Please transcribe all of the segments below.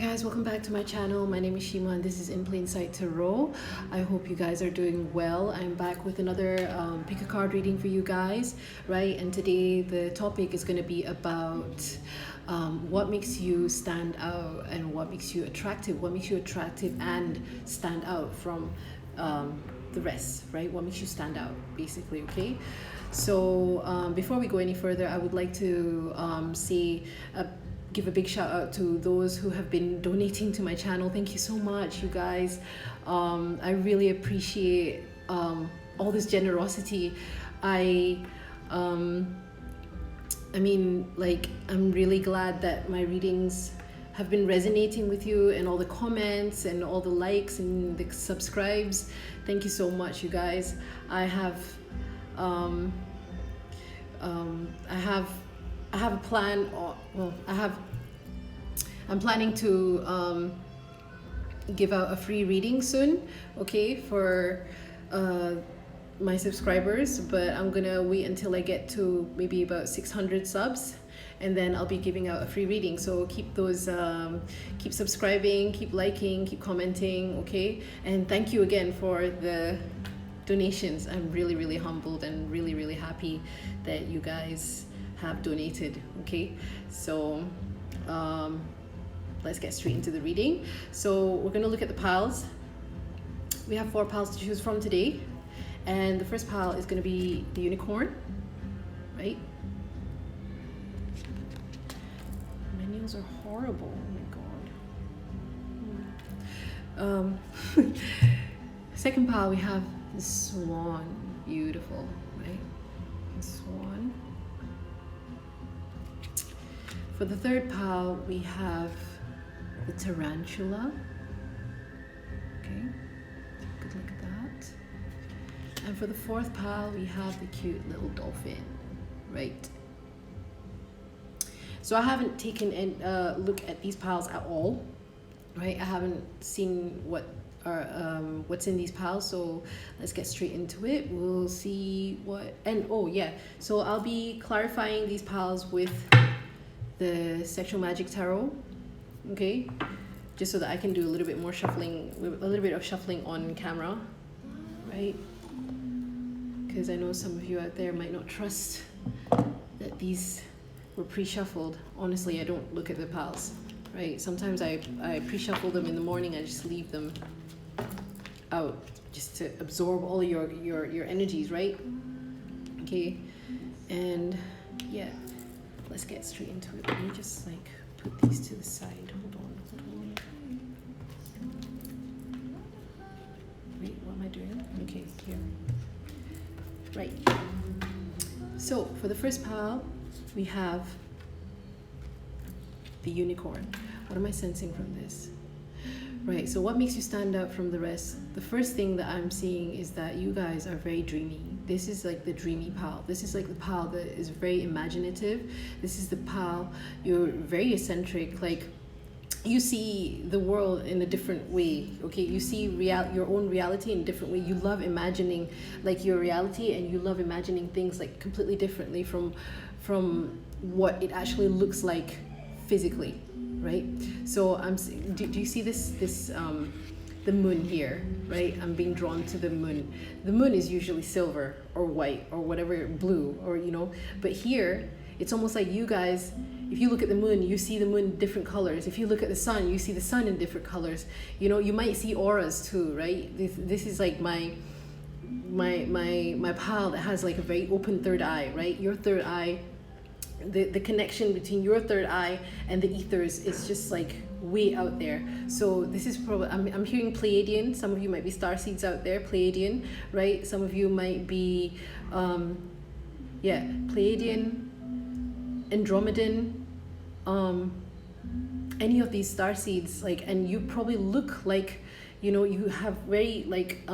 Hi guys, welcome back to my channel. My name is Syima and this is In Plain Sight Tarot. I hope you guys are doing well. I'm back with another pick a card reading for you guys, right? And today the topic is going to be about what makes you stand out and what makes you attractive. What makes you attractive and stand out from the rest, right? What makes you stand out, basically, okay? So before we go any further, I would like to give a big shout out to those who have been donating to my channel. Thank you so much, you guys. I really appreciate all this generosity. I mean, like, I'm really glad that my readings have been resonating with you, and all the comments and all the likes and the subscribes. Thank you so much, you guys. I have a plan. I'm planning to give out a free reading soon, okay, for my subscribers, but I'm gonna wait until I get to maybe about 600 subs, and then I'll be giving out a free reading. So keep those, keep subscribing, keep liking, keep commenting, okay? And thank you again for the donations. I'm really humbled and really happy that you guys have donated, okay? So let's get straight into the reading. So we're going to look at the piles. We have 4 piles to choose from today, and the first pile is going to be the unicorn, right? My nails are horrible, oh my god. Second pile, we have the swan. Beautiful, right? The swan. For the third pile, we have the tarantula. Okay, good look at that. And for the fourth pile, we have the cute little dolphin, right? So I haven't taken a look at these piles at all, right? I haven't seen what's in these piles, so let's get straight into it. We'll see what, and oh yeah, so I'll be clarifying these piles with the Sexual Magic Tarot, okay, just so that I can do a little bit more shuffling, a little bit of shuffling on camera, right? Because I know some of you out there might not trust that these were pre-shuffled. Honestly, I don't look at the piles, right? Sometimes I pre-shuffle them in the morning. I just leave them out just to absorb all your energies, right? Okay, and yeah. Let's get straight into it. Let me just like put these to the side. Hold on. Wait, what am I doing? Okay, here. Right. So for the first pile, we have the unicorn. What am I sensing from this? Right, so what makes you stand out from the rest? The first thing that I'm seeing is that you guys are very dreamy. This is like the dreamy pile. This is like the pile that is very imaginative. This is the pile, you're very eccentric. Like, you see the world in a different way, okay? You see your own reality in a different way. You love imagining like your reality, and you love imagining things like completely differently from what it actually looks like physically, right? So do you see this the moon here, right? I'm being drawn to the moon. The moon is usually silver or white or whatever, blue, or you know, but here it's almost like you guys, if you look at the moon, you see the moon in different colors. If you look at the sun, you see the sun in different colors. You know, you might see auras too, right? This is like my pile that has like a very open third eye, right? Your third eye, the connection between your third eye and the ethers is just like way out there. So this is probably, I'm hearing Pleiadian. Some of you might be starseeds out there, Pleiadian, right? Some of you might be Pleiadian, Andromedan, any of these starseeds, like, and you probably look like, you know, you have very like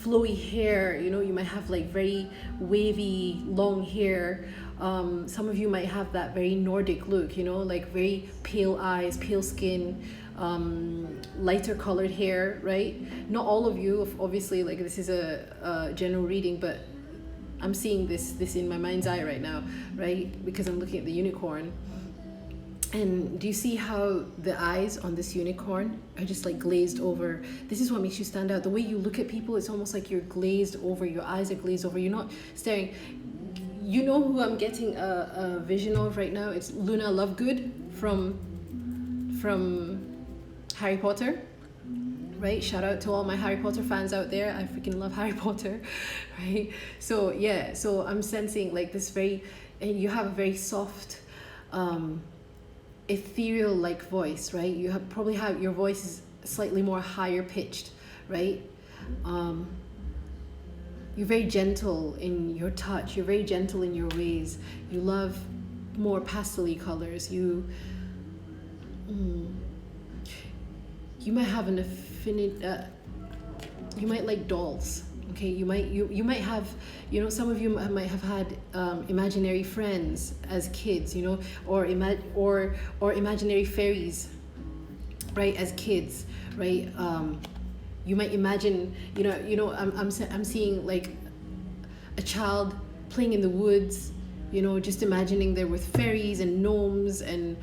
flowy hair, you know, you might have like very wavy long hair. Some of you might have that very Nordic look, you know, like very pale eyes, pale skin, lighter colored hair, right? Not all of you, obviously, like this is a general reading, but I'm seeing this in my mind's eye right now, right? Because I'm looking at the unicorn. And do you see how the eyes on this unicorn are just like glazed over? This is what makes you stand out. The way you look at people, it's almost like you're glazed over. Your eyes are glazed over. You're not staring. You know who I'm getting a vision of right now? It's Luna Lovegood from Harry Potter. Right? Shout out to all my Harry Potter fans out there. I freaking love Harry Potter. Right? So yeah, so I'm sensing like this very, and you have a very soft, ethereal like voice, right? You have probably have your voice is slightly more higher pitched, right? You're very gentle in your touch. You're very gentle in your ways. You love more pastel-y colors. You might have an affinity. You might like dolls. Okay, you might have, you know, some of you might have had imaginary friends as kids, you know, or imaginary fairies, right, as kids, right? You might imagine, I'm seeing like a child playing in the woods, you know, just imagining they're with fairies and gnomes and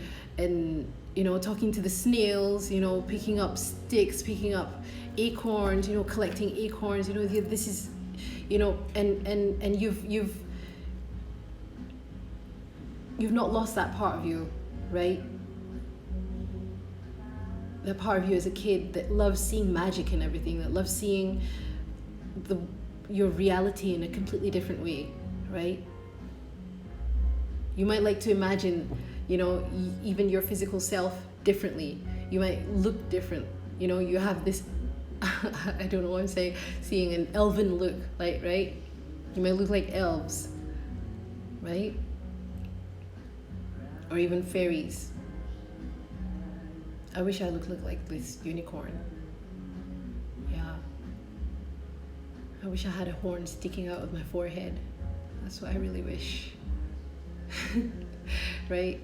you know, talking to the snails, you know, picking up sticks, picking up acorns, you know, collecting acorns, you know, this is, you know, and you've not lost that part of you, right? That part of you as a kid that loves seeing magic and everything, that loves seeing your reality in a completely different way, right? You might like to imagine, you know, even your physical self differently. You might look different, you know, you have this I don't know what I'm saying, seeing an elven look, like, right? You might look like elves, right? Or even fairies. I wish I looked like this unicorn. Yeah. I wish I had a horn sticking out of my forehead. That's what I really wish. Right?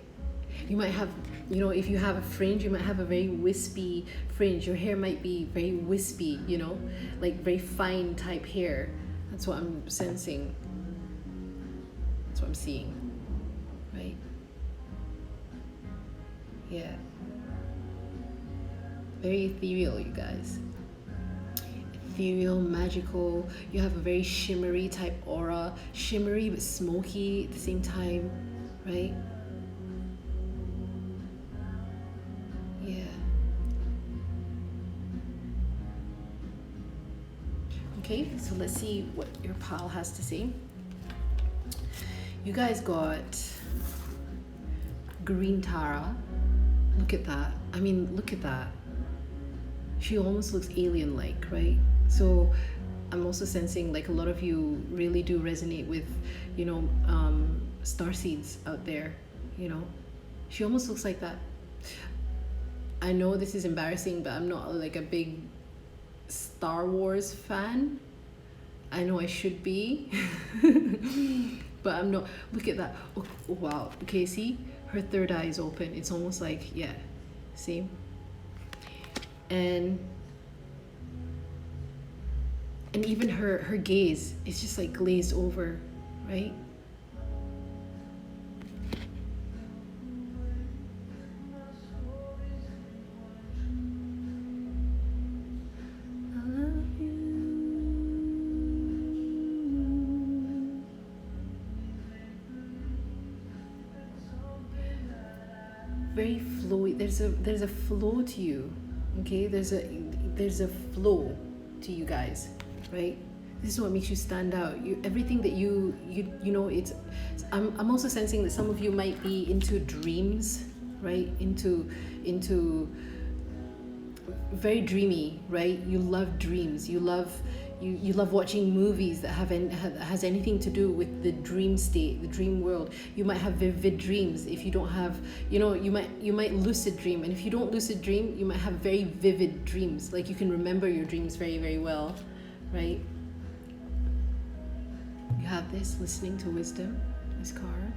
You might have, you know, if you have a fringe, you might have a very wispy fringe. Your hair might be very wispy, you know, like very fine type hair. That's what I'm sensing. That's what I'm seeing, right? Yeah. Very ethereal, you guys. Ethereal, magical. You have a very shimmery type aura. Shimmery but smoky at the same time, right? Yeah. Okay, so let's see what your pal has to say. You guys got Green Tara. Look at that. I mean, look at that. She almost looks alien-like, right? So I'm also sensing like a lot of you really do resonate with, you know, starseeds out there, you know. She almost looks like that. I know this is embarrassing, but I'm not like a big Star Wars fan. I know I should be, but I'm not. Look at that. Oh, wow. Okay, see? Her third eye is open. It's almost like, yeah, see? And even her gaze is just like glazed over, right? Very flowy. There's a flow to you, okay? There's a flow to you guys, right? This is what makes you stand out. Everything that you know. I'm also sensing that some of you might be into dreams, right? Into very dreamy, right? You love dreams. You love watching movies that has anything to do with the dream state, the dream world. You might have vivid dreams. If you don't have, you know, you might lucid dream, and if you don't lucid dream, you might have very vivid dreams. Like you can remember your dreams very, very well, right? You have this listening to wisdom, this card.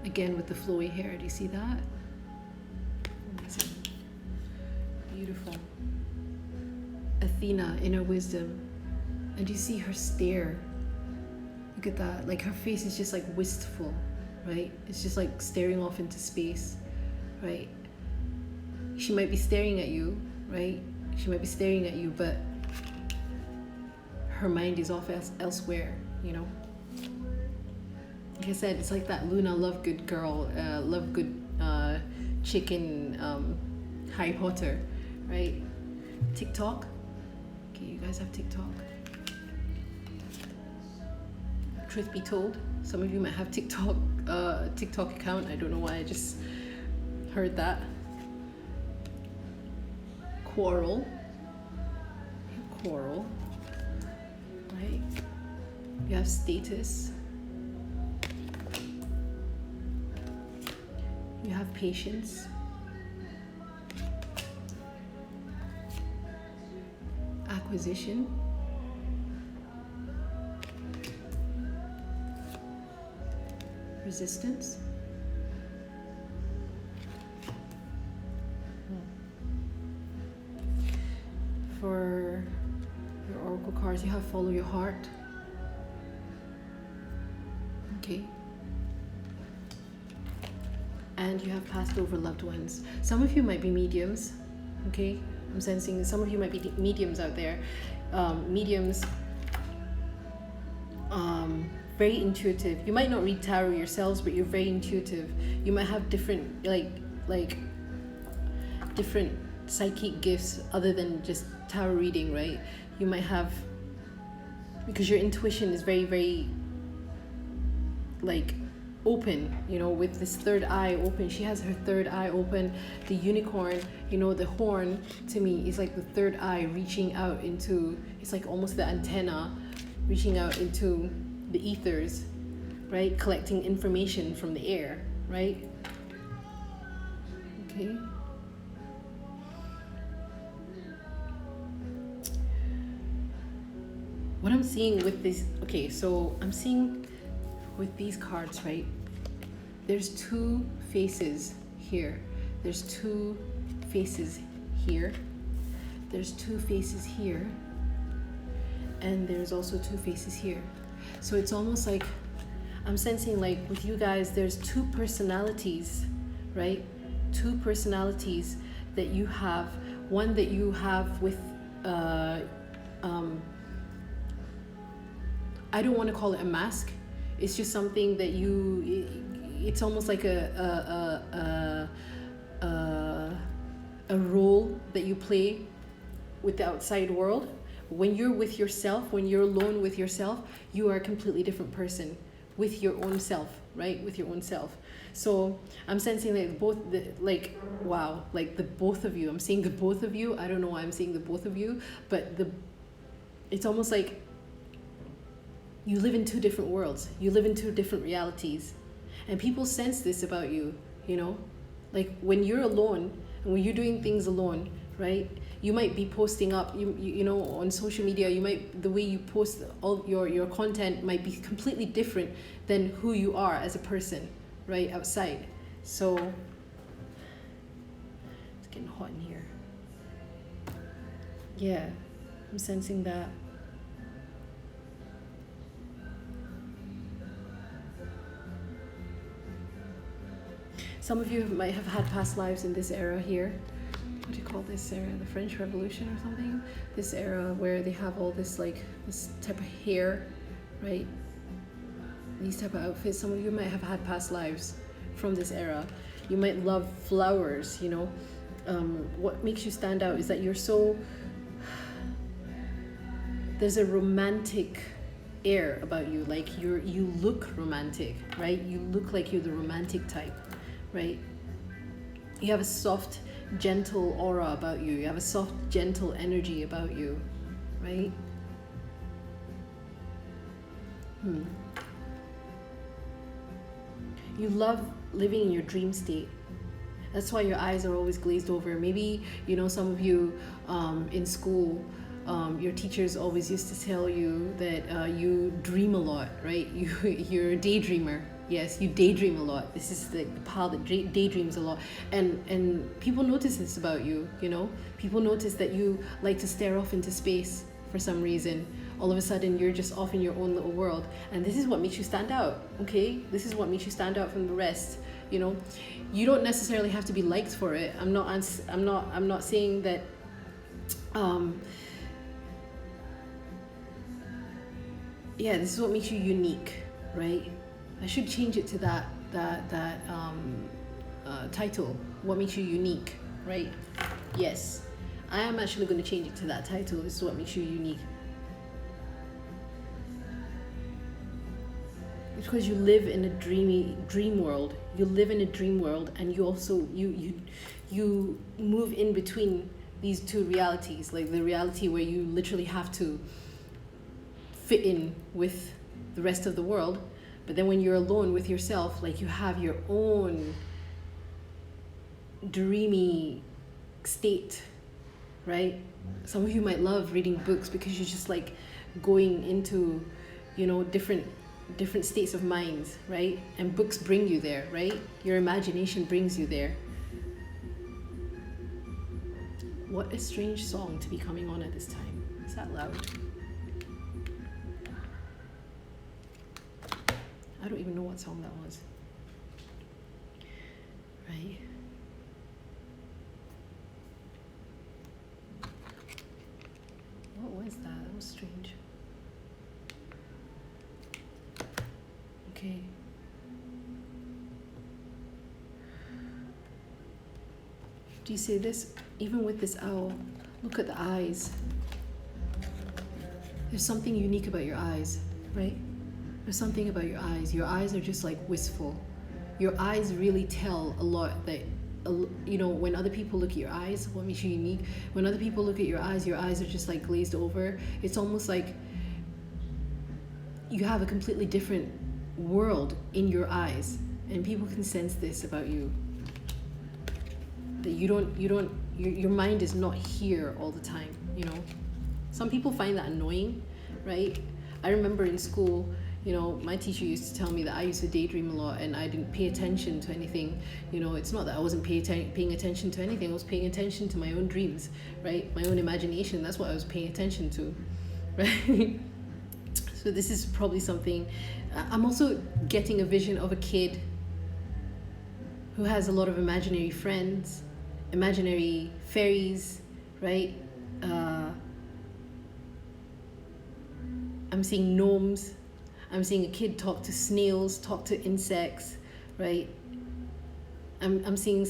Again with the flowy hair. Do you see that? Amazing. Beautiful. Athena, inner wisdom. And you see her stare. Look at that. Like her face is just like wistful, right? It's just like staring off into space. right? She might be staring at you, right? She might be staring at you, but her mind is off elsewhere, you know? Like I said, it's like that Luna Lovegood girl, Lovegood chicken, Harry Potter, right? TikTok. Okay, you guys have TikTok. Truth be told, some of you might have TikTok account. I don't know why I just heard that. Quarrel, right? You have status. You have patience. Acquisition. Resistance. For your oracle cards, you have follow your heart. Okay. And you have passed over loved ones. Some of you might be mediums. Okay. I'm sensing some of you might be mediums out there. Mediums, very intuitive. You might not read tarot yourselves, but you're very intuitive. You might have different like different psychic gifts other than just tarot reading, right? You might have, because your intuition is very, very like open, you know, with this third eye open. She has her third eye open. The unicorn, you know, the horn to me is like the third eye reaching out into, it's like almost the antenna reaching out into the ethers, right? Collecting information from the air, right? Okay. What I'm seeing with this, okay, so I'm seeing with these cards, right? There's two faces here. There's two faces here. There's two faces here. And there's also two faces here. So it's almost like, I'm sensing like with you guys, there's two personalities, right? Two personalities that you have. One that you have with, I don't want to call it a mask. It's just something that it's almost like a role that you play with the outside world. When you're with yourself, when you're alone with yourself, you are a completely different person with your own self, right? With your own self. So I'm sensing like the both of you. I'm seeing the both of you. I don't know why I'm seeing the both of you, but it's almost like you live in two different worlds. You live in two different realities. And people sense this about you, you know? Like when you're alone and when you're doing things alone, right? You might be posting up, you know, on social media, the way you post all your content might be completely different than who you are as a person, right? Outside. So it's getting hot in here. Yeah, I'm sensing that. Some of you might have had past lives in this era here. What do you call this era? The French Revolution or something? This era where they have all this like this type of hair, right? These type of outfits. Some of you might have had past lives from this era. You might love flowers, you know. What makes you stand out is that you're so, there's a romantic air about you. Like you look romantic, right? You look like you're the romantic type, right? You have a soft, gentle aura about you. You have a soft, gentle energy about you, right? You love living in your dream state. That's why your eyes are always glazed over. Maybe, you know, some of you in school, your teachers always used to tell you that you dream a lot, right? You're a daydreamer. Yes, you daydream a lot. This is the pal that daydreams a lot. And people notice this about you, you know? People notice that you like to stare off into space for some reason. All of a sudden, you're just off in your own little world. And this is what makes you stand out, okay? This is what makes you stand out from the rest. You know, you don't necessarily have to be liked for it. I'm not saying that yeah, this is what makes you unique, right? I should change it to that title. What makes you unique, right? Yes, I am actually going to change it to that title. This is what makes you unique. It's because you live in a dream world. You live in a dream world, and you also you move in between these two realities, like the reality where you literally have to fit in with the rest of the world, but then when you're alone with yourself, like you have your own dreamy state, right? Some of you might love reading books because you're just like going into, you know, different states of minds, right? And books bring you there, right? Your imagination brings you there. What a strange song to be coming on at this time. Is that loud? I don't even know what song that was. Right? What was that? That was strange. Okay. Do you see this? Even with this owl, look at the eyes. There's something unique about your eyes, right? There's something about your eyes. Your eyes are just like wistful. Your eyes really tell a lot. That, you know, when other people look at your eyes, what makes you unique? When other people look at your eyes are just like glazed over. It's almost like you have a completely different world in your eyes, and people can sense this about you. That your mind is not here all the time, you know. Some people find that annoying, right? I remember in school, you know, my teacher used to tell me that I used to daydream a lot and I didn't pay attention to anything. You know, it's not that I wasn't paying attention to anything. I was paying attention to my own dreams, right? My own imagination. That's what I was paying attention to, right? So this is probably something. I'm also getting a vision of a kid who has a lot of imaginary friends, imaginary fairies, right? I'm seeing gnomes. I'm seeing a kid talk to snails, talk to insects, right? I'm seeing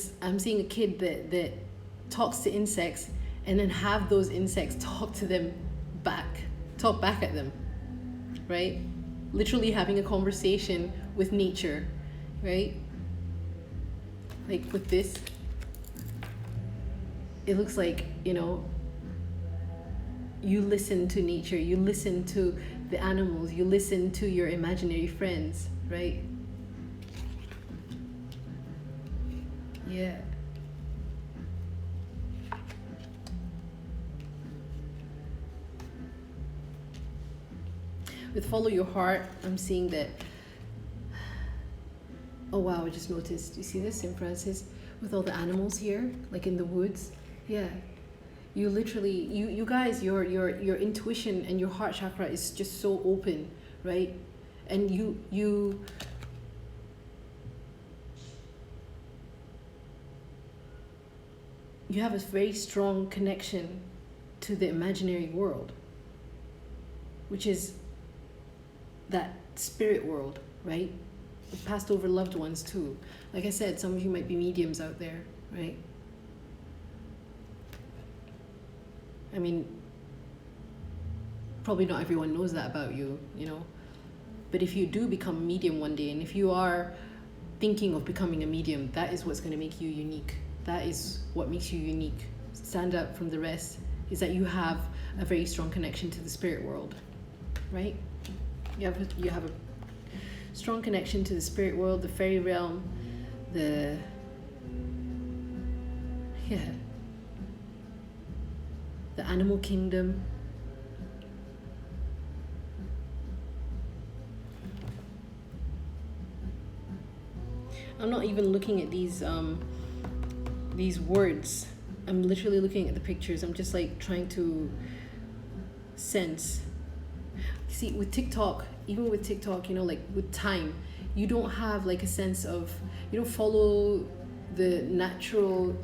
a kid that talks to insects and then have those insects talk back at them, right? Literally having a conversation with nature, right? Like with this, it looks like, you know, you listen to nature, you listen to the animals, you listen to your imaginary friends, right? Yeah. With follow your heart, I'm seeing that. Oh wow, I just noticed. You see this in Francis with all the animals here, like in the woods? Yeah. You literally, you guys, your intuition and your heart chakra is just so open, right? And you have a very strong connection to the imaginary world, which is that spirit world, right? We've passed over loved ones too. Like I said, some of you might be mediums out there, right? I mean, probably not everyone knows that about you, you know. But if you do become a medium one day, and if you are thinking of becoming a medium, that is what's going to make you unique. That is what makes you unique. Stand out from the rest is that you have a very strong connection to the spirit world, right? You have a strong connection to the spirit world, the fairy realm, the animal kingdom. I'm not even looking at these words. I'm literally looking at the pictures. I'm just like trying to sense. See, with TikTok, even with TikTok, you know, like with time, you don't have like a sense of, you don't follow the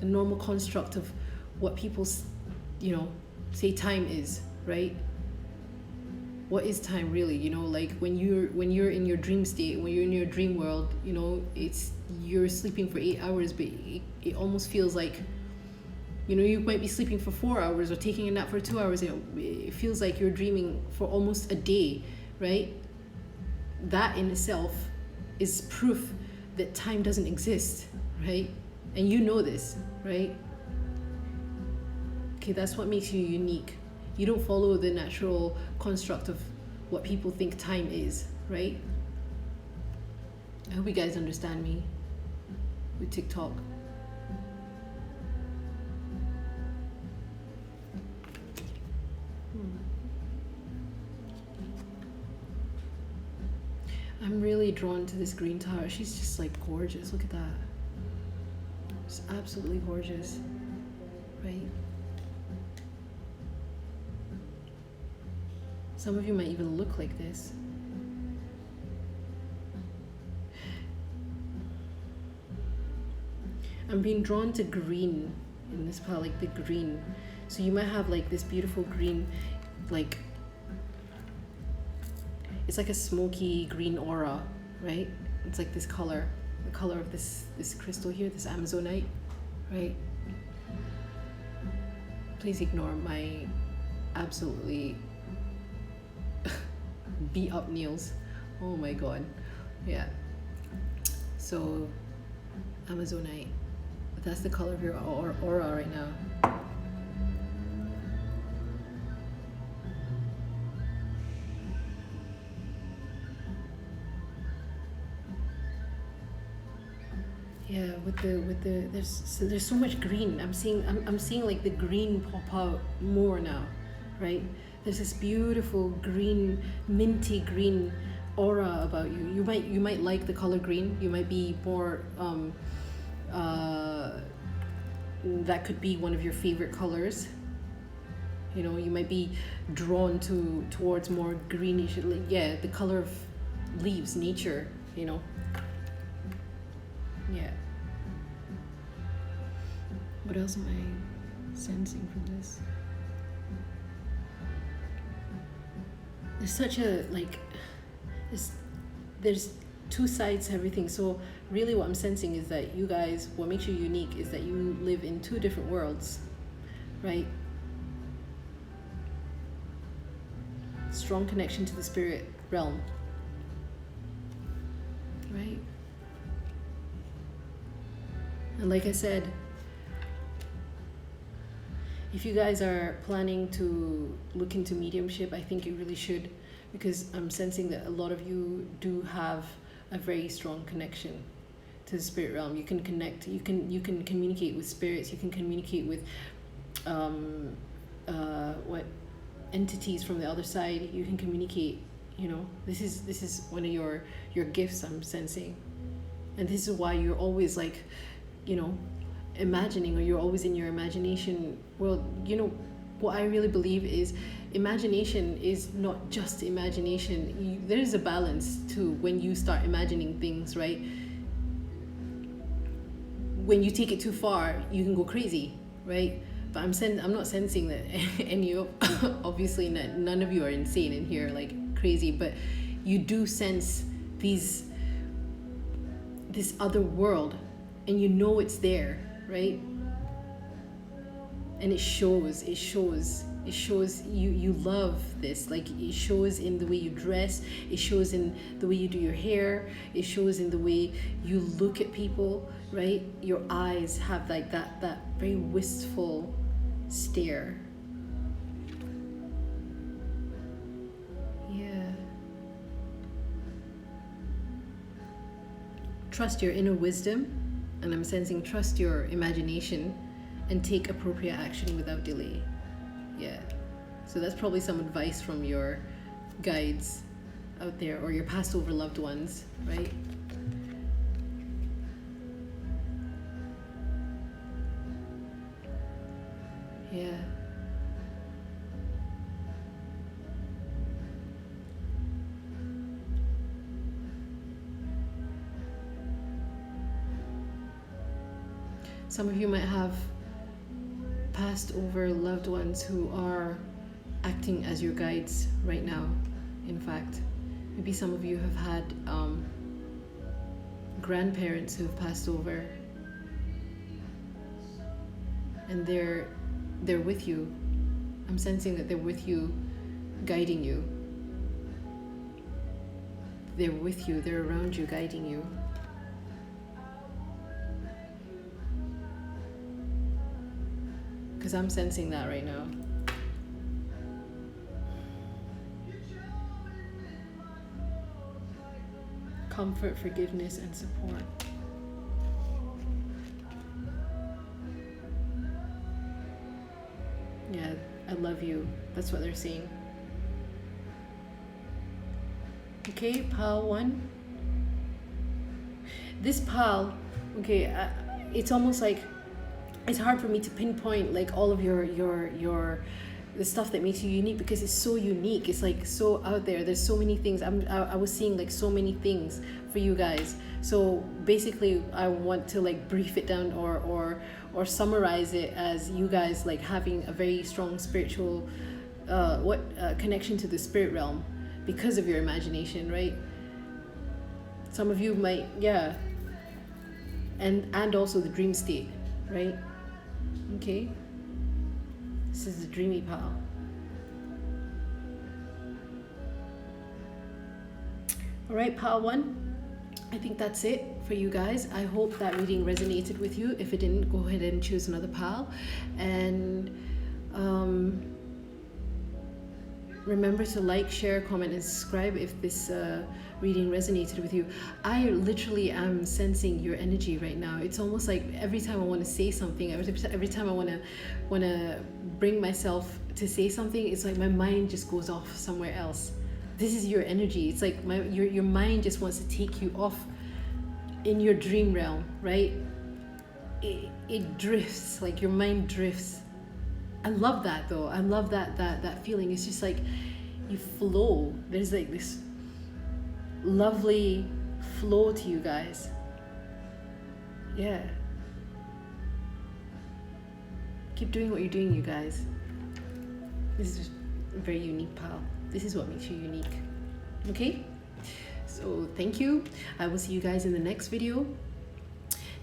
normal construct of what people, you know, say time is, right? What is time really? You know, like when you're in your dream state, when you're in your dream world, you know, it's, you're sleeping for 8 hours, but it almost feels like, you know, you might be sleeping for 4 hours or taking a nap for 2 hours. It feels like you're dreaming for almost a day, right? That in itself is proof that time doesn't exist, right? And you know this, right? Okay, that's what makes you unique. You don't follow the natural construct of what people think time is, right? I hope you guys understand me with TikTok. I'm really drawn to this green tower. She's just like gorgeous. Look at that. It's absolutely gorgeous, right? Some of you might even look like this. I'm being drawn to green in this pile, like the green. So you might have like this beautiful green, like, it's like a smoky green aura, right? It's like this color, the color of this crystal here, this Amazonite, right? Please ignore my absolutely beat up nails. Oh my god. Yeah. So Amazonite, that's the color of your aura right now. Yeah, with the there's so much green. I'm seeing like the green pop out more now, right? There's this beautiful green, minty green aura about you. You might like the color green. You might be more that could be one of your favorite colors. You know, you might be drawn towards more greenish, yeah, the color of leaves, nature, you know. Yeah. What else am I sensing from this? There's such a, like, there's two sides to everything. So really what I'm sensing is that you guys, what makes you unique is that you live in two different worlds, right? Strong connection to the spirit realm, right? And like I said, if you guys are planning to look into mediumship, I think you really should, because I'm sensing that a lot of you do have a very strong connection to the spirit realm. You can connect, you can communicate with spirits, you can communicate with entities from the other side. You can communicate, you know. This is one of your gifts I'm sensing. And this is why you're always like, you know, imagining, or you're always in your imagination. Well, you know, what I really believe is imagination is not just imagination. There's a balance to when you start imagining things, right? When you take it too far, you can go crazy, right? But I'm not sensing that any of, obviously none of you are insane in here, like crazy, but you do sense this other world, and you know it's there, right? And it shows you love this. Like, it shows in the way you dress, it shows in the way you do your hair, it shows in the way you look at people, right? Your eyes have like that very wistful stare. Yeah. Trust your inner wisdom, and I'm sensing trust your imagination, and take appropriate action without delay. Yeah. So that's probably some advice from your guides out there, or your past over loved ones, right? Yeah. Some of you might have passed over loved ones who are acting as your guides right now. In fact, maybe some of you have had grandparents who have passed over, and they're with you. I'm sensing that they're with you, guiding you. They're with you, they're around you, guiding you. Because I'm sensing that right now. Comfort, forgiveness, and support. Yeah, I love you. That's what they're saying. Okay, pile 1. This pile, okay, it's almost like it's hard for me to pinpoint like all of your the stuff that makes you unique, because it's so unique. It's like so out there. There's so many things. I was seeing like so many things for you guys. So basically, I want to like brief it down or summarize it as you guys like having a very strong spiritual connection to the spirit realm because of your imagination, right? Some of you might, yeah, and also the dream state, right? Okay, this is the dreamy pile. All right, pile 1, I think that's it for you guys. I hope that reading resonated with you. If it didn't, go ahead and choose another pile, and remember to like, share, comment, and subscribe if this reading resonated with you. I literally am sensing your energy right now. It's almost like every time I want to say something, every time I want to bring myself to say something, it's like my mind just goes off somewhere else. This is your energy. It's like your mind just wants to take you off in your dream realm, right? It drifts, like your mind drifts. I love that though. I love that feeling. It's just like you flow. There's like this lovely flow to you guys. Yeah. Keep doing what you're doing, you guys. This is a very unique pal. This is what makes you unique. Okay? So thank you. I will see you guys in the next video.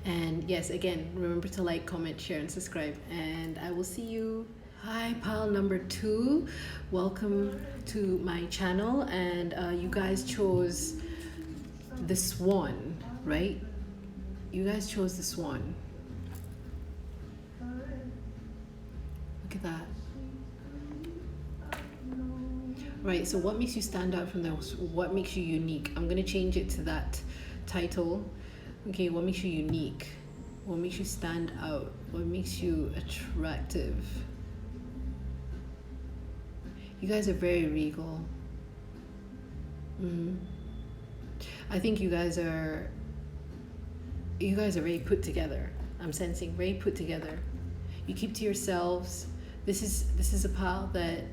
And yes, again, remember to like, comment, share, and subscribe. And I will see you. Hi, pile number 2. Welcome to my channel. And you guys chose the Swan, right? You guys chose the Swan. Look at that. Right, so what makes you stand out from those? What makes you unique? I'm going to change it to that title. Okay, what makes you unique? What makes you stand out? What makes you attractive? You guys are very regal. I think you guys are very put together. I'm sensing very put together. You keep to yourselves. This is a pal that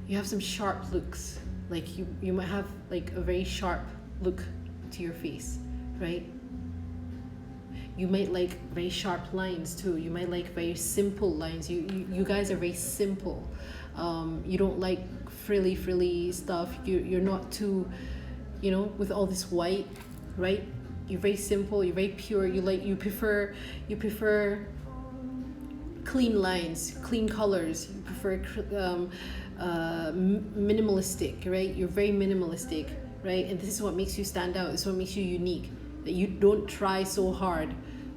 you have some sharp looks. Like you might have like a very sharp look to your face, right? You might like very sharp lines too. You might like very simple lines. You guys are very simple. You don't like frilly stuff. You're not too, with all this white, right? You're very simple. You're very pure. You prefer clean lines, clean colors. You prefer minimalistic, right? You're very minimalistic, right? And this is what makes you stand out. This is what makes you unique. That you don't try so hard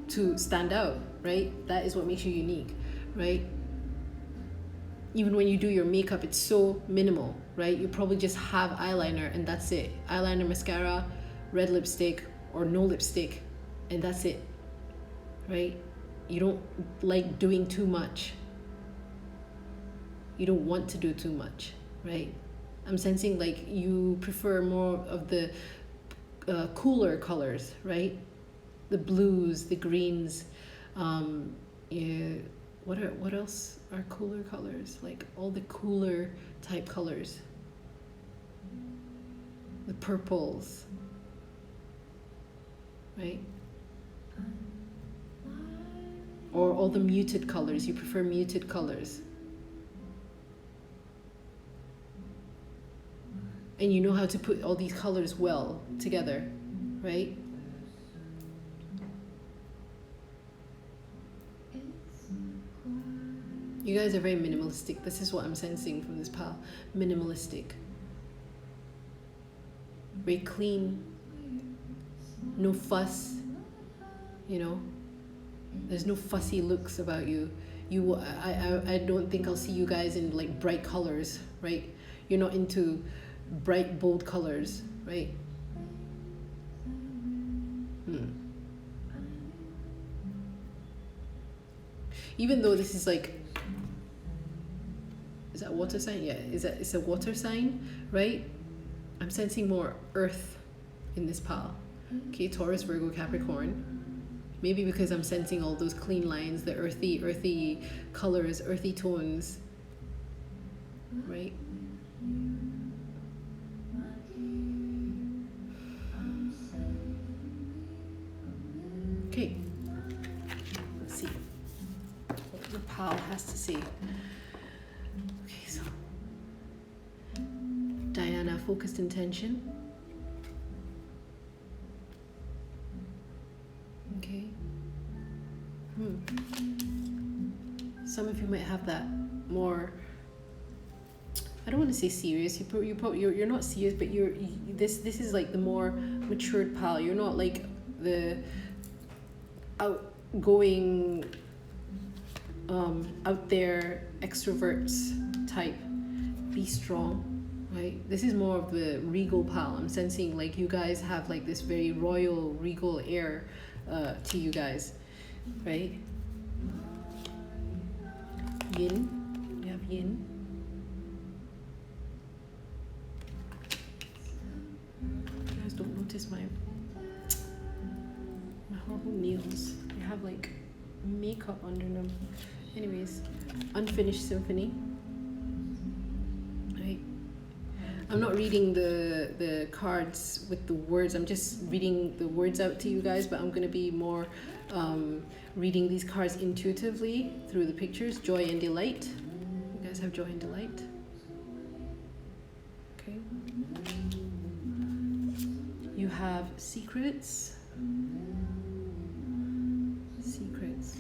to stand out, right? That is what makes you unique, right? Even when you do your makeup, it's so minimal, right? You probably just have eyeliner and that's it. Eyeliner, mascara, red lipstick, or no lipstick, and that's it, right? You don't like doing too much. You don't want to do too much, right? I'm sensing like you prefer more of the cooler colors, right? The blues, the greens. What else are cooler colors? Like all the cooler type colors. The purples. right? Or all the muted colors, you prefer muted colors. And you know how to put all these colors well together, right? You guys are very minimalistic. This is what I'm sensing from this pile. Minimalistic. Very clean. No fuss. You know? There's no fussy looks about you. I don't think I'll see you guys in like bright colors, right? You're not into bright, bold colors, right? Even though this is like, is that a water sign? Yeah, it's a water sign, right? I'm sensing more earth in this pile. Okay, Taurus, Virgo, Capricorn. Maybe because I'm sensing all those clean lines, the earthy colors, earthy tones, right? Okay, let's see what the pile has to say. Okay, so Diana, focused intention. Okay. Some of you might have that more. I don't want to say serious. You're not serious, but this is like the more matured pal. You're not like the outgoing, out there extroverts type. Be strong, right? This is more of the regal pal. I'm sensing like you guys have like this very royal, regal air to you guys, right? Yin, you have yin. You guys don't notice my horrible nails. I have like makeup under them. Anyways, unfinished symphony. Right. I'm not reading the cards with the words. I'm just reading the words out to you guys, but I'm going to be more reading these cards intuitively through the pictures. Joy and delight. You guys have joy and delight. Okay. You have secrets. Secrets.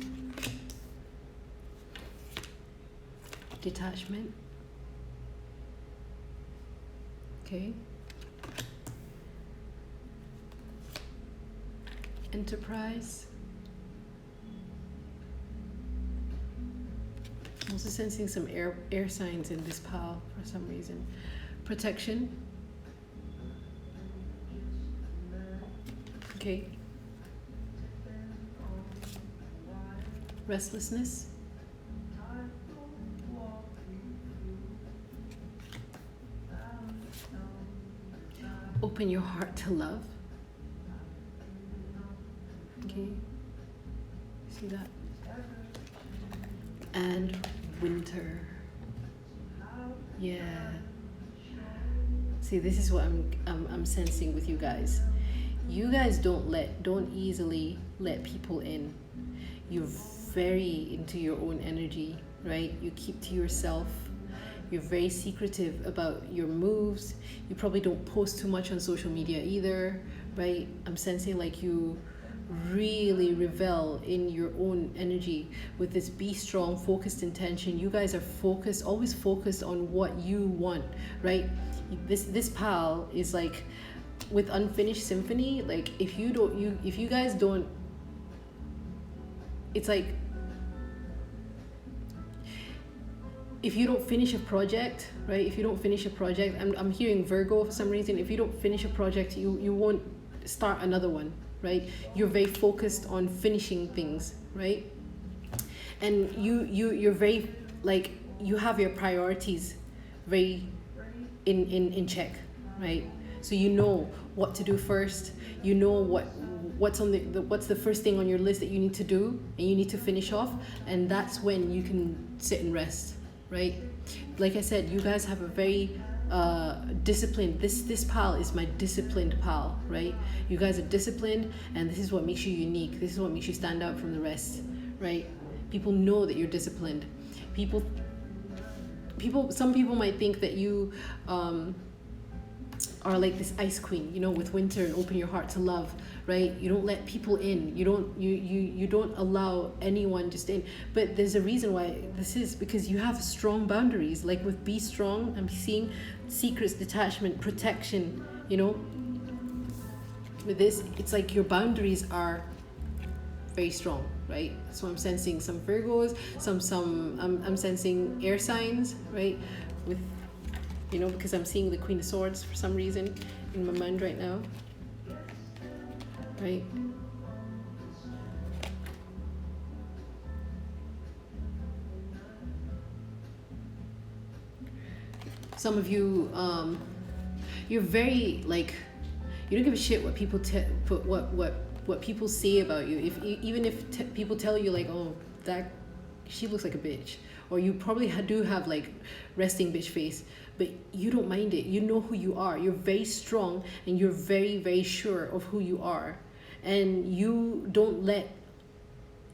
Detachment. Okay. Enterprise. I'm also sensing some air signs in this pile for some reason. Protection. Okay. Restlessness. Open your heart to love. Okay. See that? And winter. Yeah. See, this is what I'm sensing with you guys. You guys don't easily let people in. You're very into your own energy, right? You keep to yourself. You're very secretive about your moves. You probably don't post too much on social media either, right? I'm sensing like you really revel in your own energy with this be strong, focused intention. You guys are focused, always focused on what you want, right? This pal is like with unfinished symphony, like if you guys don't, it's like if you don't finish a project, right? If you don't finish a project, I'm hearing Virgo for some reason. If you don't finish a project, you won't start another one, right? You're very focused on finishing things, right? And you're very like you have your priorities very in check, right? So you know what to do first. You know what's on what's the first thing on your list that you need to do and you need to finish off, and that's when you can sit and rest, right? Like I said, you guys have a very disciplined. This pal is my disciplined pal, right? You guys are disciplined, and this is what makes you unique. This is what makes you stand out from the rest, right? People know that you're disciplined. Some people might think that you are like this ice queen, you know, with winter and open your heart to love, right? You don't let people in. You don't allow anyone just in. But there's a reason why this is, because you have strong boundaries. Like with Be Strong, I'm seeing secrets, detachment, protection, you know. With this, it's like your boundaries are very strong, right? So I'm sensing some Virgos, I'm sensing air signs, right? With, you know, because I'm seeing the Queen of Swords for some reason in my mind right now, right? Some of you, you're very like, you don't give a shit what people what people say about you. Even if people tell you like, oh, that she looks like a bitch, or you probably do have like resting bitch face, but you don't mind it. You know who you are. You're very strong, and you're very, very sure of who you are, and you don't let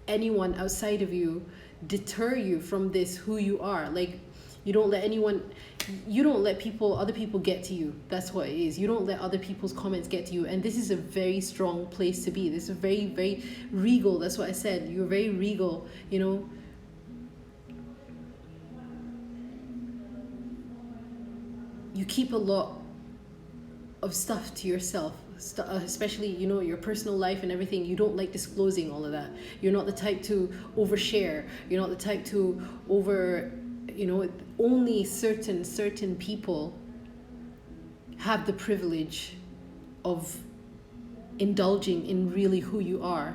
anyone outside of you deter you from this who you are. Like, you don't let other people get to you. That's what it is. You don't let other people's comments get to you. And this is a very strong place to be. This is very, very regal. That's what I said. You're very regal, you know. You keep a lot of stuff to yourself, especially, you know, your personal life and everything. You don't like disclosing all of that. You're not the type to overshare. You're not the type to you know, only certain people have the privilege of indulging in really who you are.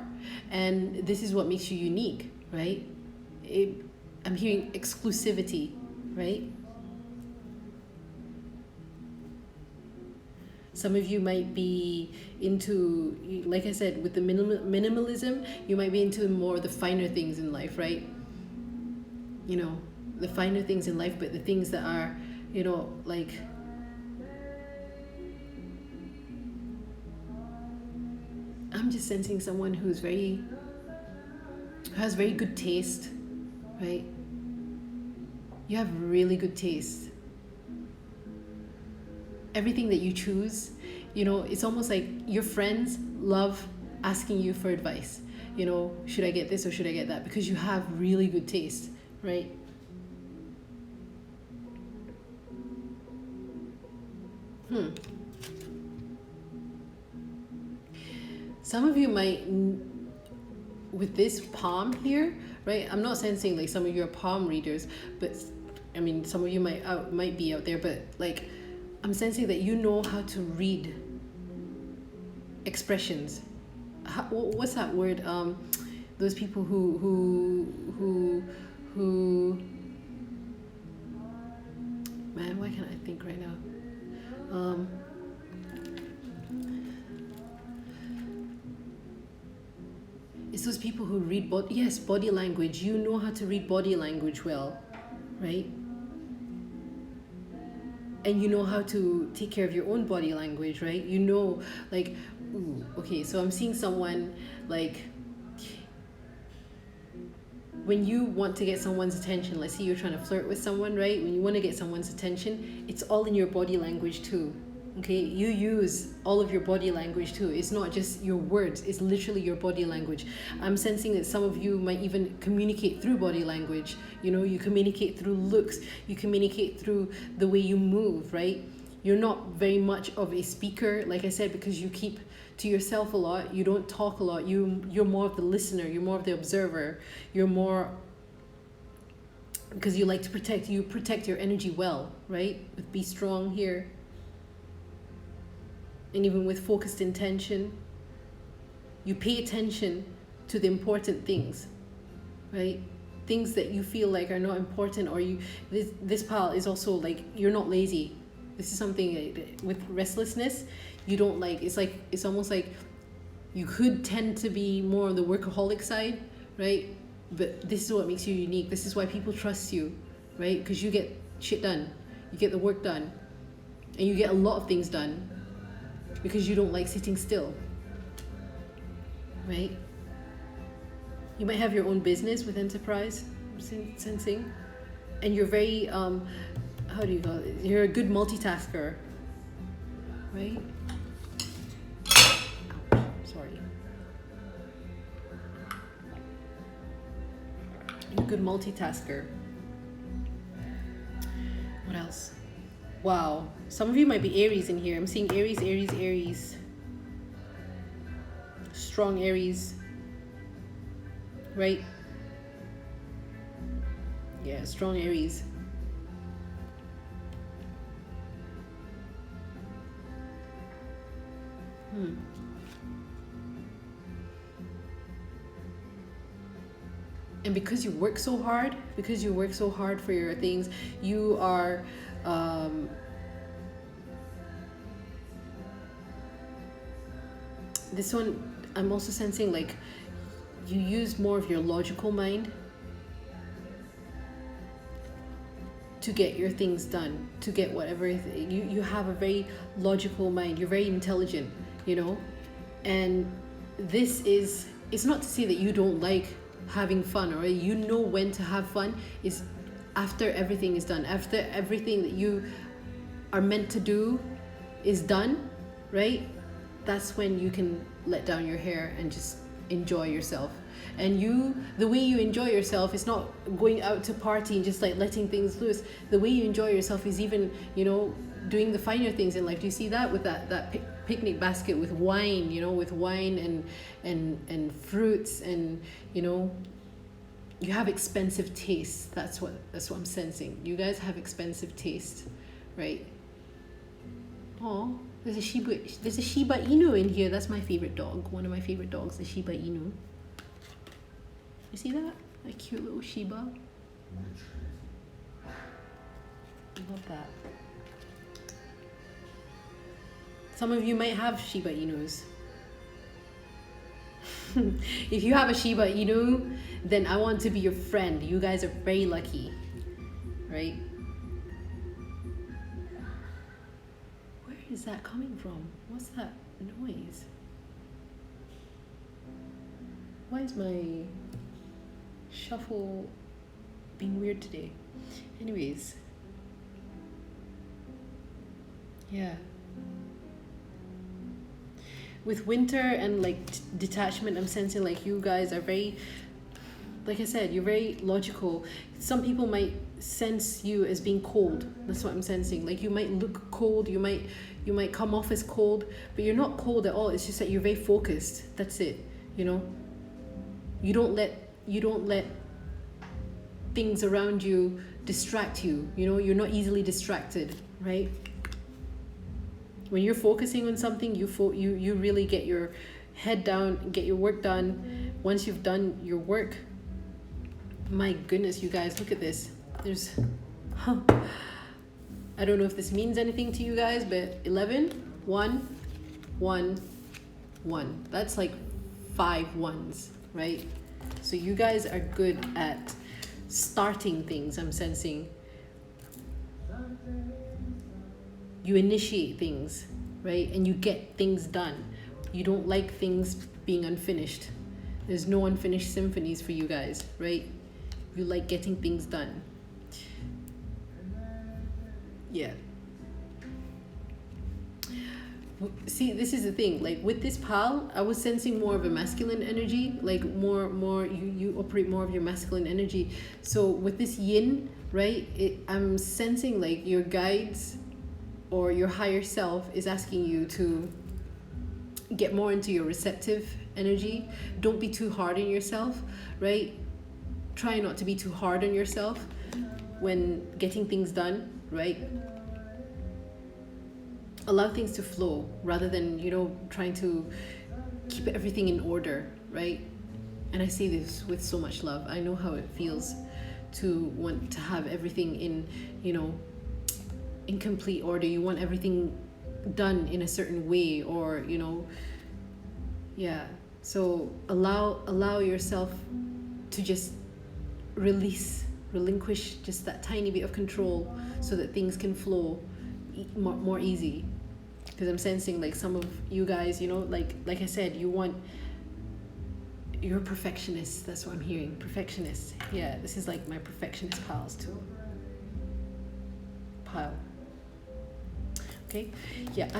And this is what makes you unique, right? I'm hearing exclusivity, right? Some of you might be into, like I said, with the minimalism, you might be into more the finer things in life, right? You know, the finer things in life, but the things that are, you know, like, I'm just sensing someone who has very good taste, right? You have really good taste. Everything that you choose, you know, it's almost like your friends love asking you for advice. You know, should I get this or should I get that? Because you have really good taste, right? Some of you might, with this palm here, right? I'm not sensing like some of you are palm readers, but I mean, some of you might be out there, but like, I'm sensing that you know how to read expressions. What's that word? Those people who man, why can't I think right now? It's those people who read body language. You know how to read body language well, right? And you know how to take care of your own body language, right? You know, like, ooh, okay, so I'm seeing someone like, when you want to get someone's attention, let's say you're trying to flirt with someone, right? When you want to get someone's attention, it's all in your body language too. Okay, you use all of your body language too. It's not just your words, it's literally your body language. I'm sensing that some of you might even communicate through body language. You know, you communicate through looks, you communicate through the way you move, right? You're not very much of a speaker, like I said, because you keep to yourself a lot. You don't talk a lot. You're more of the listener, you're more of the observer. You're more, because you like to protect your energy well, right? With Be Strong here. And even with focused intention, you pay attention to the important things, right? Things that you feel like are not important, or this pile is also like, you're not lazy. This is something with restlessness, you don't like, it's almost like you could tend to be more on the workaholic side, right? But this is what makes you unique. This is why people trust you, right? Because you get shit done. You get the work done. And you get a lot of things done because you don't like sitting still, right? You might have your own business with enterprise, sensing, and you're very, how do you call it? You're a good multitasker, right? Ouch, sorry. You're a good multitasker. What else? Wow, some of you might be Aries in here. I'm seeing Aries, Aries, Aries. Strong Aries. Right? Yeah, strong Aries. And because you work so hard, for your things, you are this one, I'm also sensing like you use more of your logical mind to get your things done, to get whatever you have a very logical mind. You're very intelligent, you know. And this is, it's not to say that you don't like having fun, or you know when to have fun is after everything is done, after everything that you are meant to do is done, right? That's when you can let down your hair and just enjoy yourself. And the way you enjoy yourself is not going out to party and just like letting things loose. The way you enjoy yourself is even, you know, doing the finer things in life. Do you see that with that picnic basket with wine, you know, with wine and fruits, and you know, you have expensive taste. That's what I'm sensing. You guys have expensive taste, right? Oh, there's a Shiba Inu in here. That's my favorite dog. One of my favorite dogs, the Shiba Inu. You see that? A cute little Shiba. I love that. Some of you might have Shiba Inus. If you have a Shiba Inu, then I want to be your friend. You guys are very lucky, right? Where is that coming from? What's that noise? Why is my shuffle being weird today? Anyways, yeah. With winter and like detachment, I'm sensing like you guys are very, like I said, you're very logical. Some people might sense you as being cold. That's what I'm sensing. Like you might look cold, you might come off as cold, but you're not cold at all. It's just that you're very focused. That's it. You know, you don't let things around you distract you. You know, you're not easily distracted, right? When you're focusing on something, you really get your head down, get your work done. Once you've done your work, my goodness, you guys, look at this. There's, I don't know if this means anything to you guys, but 11, 1, 1, 1. That's like 5 ones, right? So you guys are good at starting things, I'm sensing. You initiate things, right? And you get things done. You don't like things being unfinished. There's no unfinished symphonies for you guys, right? You like getting things done. Yeah. See, this is the thing. Like with this pal, I was sensing more of a masculine energy. Like more. You operate more of your masculine energy. So with this yin, right? I'm sensing like your guides or your higher self is asking you to get more into your receptive energy. Don't be too hard on yourself, right? Try not to be too hard on yourself when getting things done, right? Allow things to flow rather than, you know, trying to keep everything in order, right? And I say this with so much love. I know how it feels to want to have everything in, you know, in complete order. You want everything done in a certain way, or, you know, yeah. So allow yourself to just relinquish just that tiny bit of control so that things can flow more easy, because I'm sensing like some of you guys, you know, like I said, you're perfectionists. That's what I'm hearing. Perfectionists. Yeah, this is like my perfectionist pals too. Pile. Okay. Yeah, I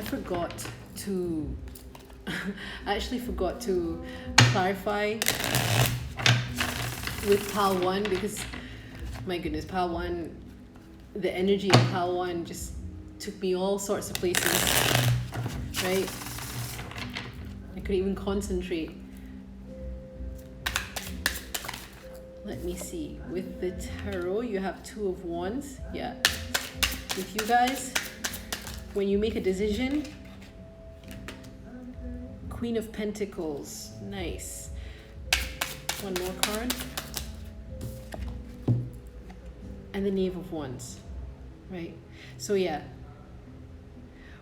actually forgot to clarify with pile 1, because my goodness, pile 1, the energy of pile 1 just took me all sorts of places, right? I couldn't even concentrate. Let me see. With the tarot, you have 2 of Wands. Yeah. With you guys, when you make a decision, Queen of Pentacles. Nice. One more card. And the Knave of Wands. Right? So yeah.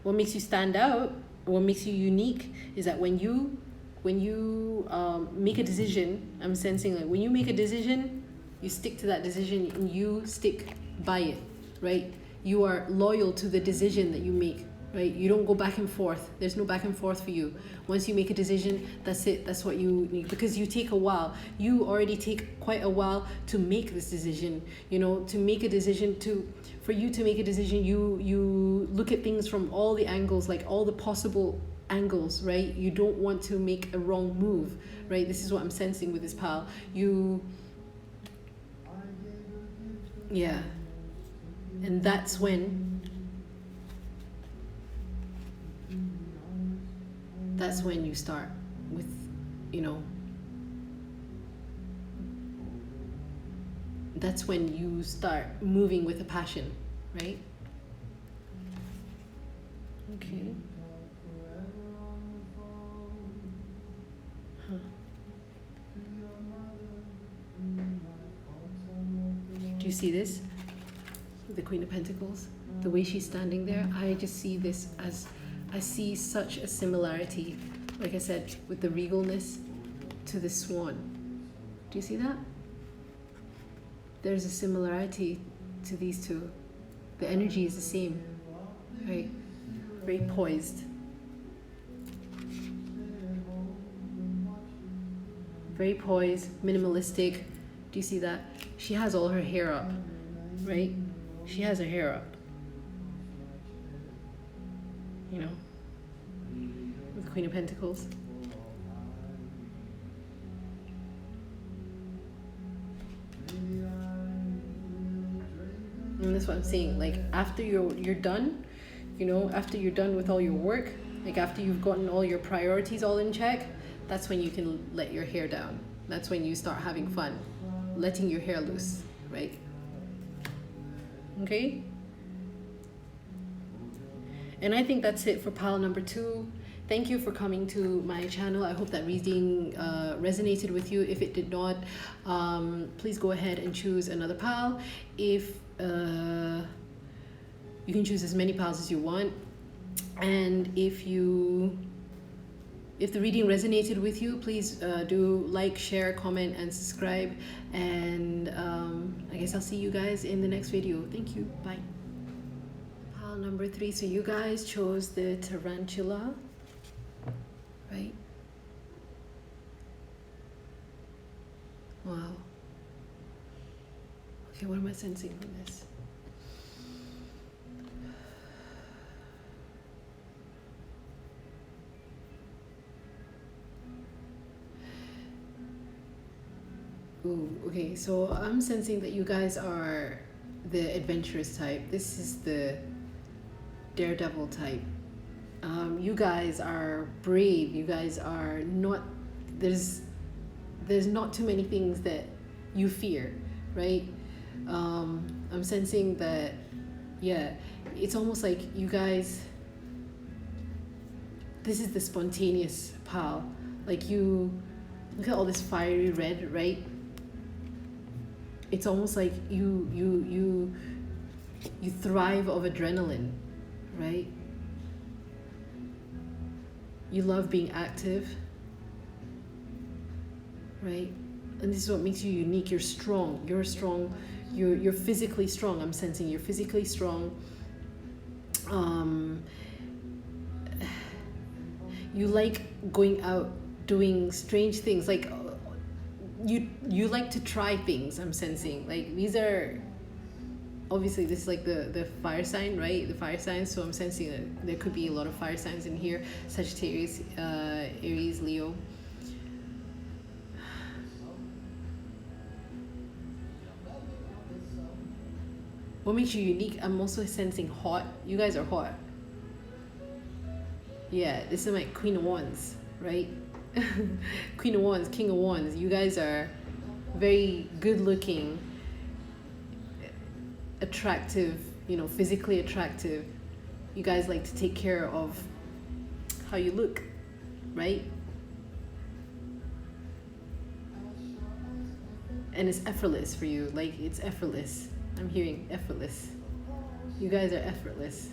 What makes you stand out, what makes you unique, is that when you make a decision, I'm sensing like when you make a decision, you stick to that decision and you stick by it, right? You are loyal to the decision that you make, right? You don't go back and forth. There's no back and forth for you. Once you make a decision, that's it. That's what you need, because you take a while. You already take quite a while to make this decision, you know, to make a decision. For you to make a decision, you look at things from all the angles, like all the possible angles, right? You don't want to make a wrong move, right? This is what I'm sensing with this pal. Yeah. And that's when you start with, you know, that's when you start moving with a passion, right? Okay. Huh. Do you see this? The Queen of Pentacles? The way she's standing there, I just see this as, I see such a similarity, like I said, with the regalness to the Swan. Do you see that? There's a similarity to these two. The energy is the same, right? Very poised. Very poised, minimalistic. Do you see that? She has all her hair up, right? She has her hair up. You know? With the Queen of Pentacles. And that's what I'm saying. Like after you're done, you know, after you're done with all your work, like after you've gotten all your priorities all in check, that's when you can let your hair down. That's when you start having fun, letting your hair loose, right? Okay? And I think that's it for pile number 2. Thank you for coming to my channel. I hope that reading resonated with you. If it did not, please go ahead and choose another pile. If you can choose as many piles as you want. And if the reading resonated with you, please do like, share, comment, and subscribe. And I guess I'll see you guys in the next video. Thank you. Bye. Pile number 3. So you guys chose the Tarantula, right? Wow. Okay, what am I sensing from this? Ooh, okay, so I'm sensing that you guys are the adventurous type. This is the daredevil type. You guys are brave. You guys are not, there's not too many things that you fear, right? I'm sensing that, yeah, it's almost like you guys, this is the spontaneous pal. Like you, look at all this fiery red, right? It's almost like you thrive of adrenaline, right? You love being active, right? And this is what makes you unique. You're strong. You're strong. You're physically strong. I'm sensing you're physically strong. um, you like going out doing strange things, like you like to try things. I'm sensing like these are obviously, this is like the fire sign, right? The fire signs. So I'm sensing that there could be a lot of fire signs in here: Sagittarius, Aries, Leo. What makes you unique? I'm also sensing hot. You guys are hot. Yeah, this is my Queen of Wands, right? Queen of Wands, King of Wands. You guys are very good looking, attractive, you know, physically attractive. You guys like to take care of how you look, right? And it's effortless for you. Like, it's effortless. I'm hearing effortless. You guys are effortless.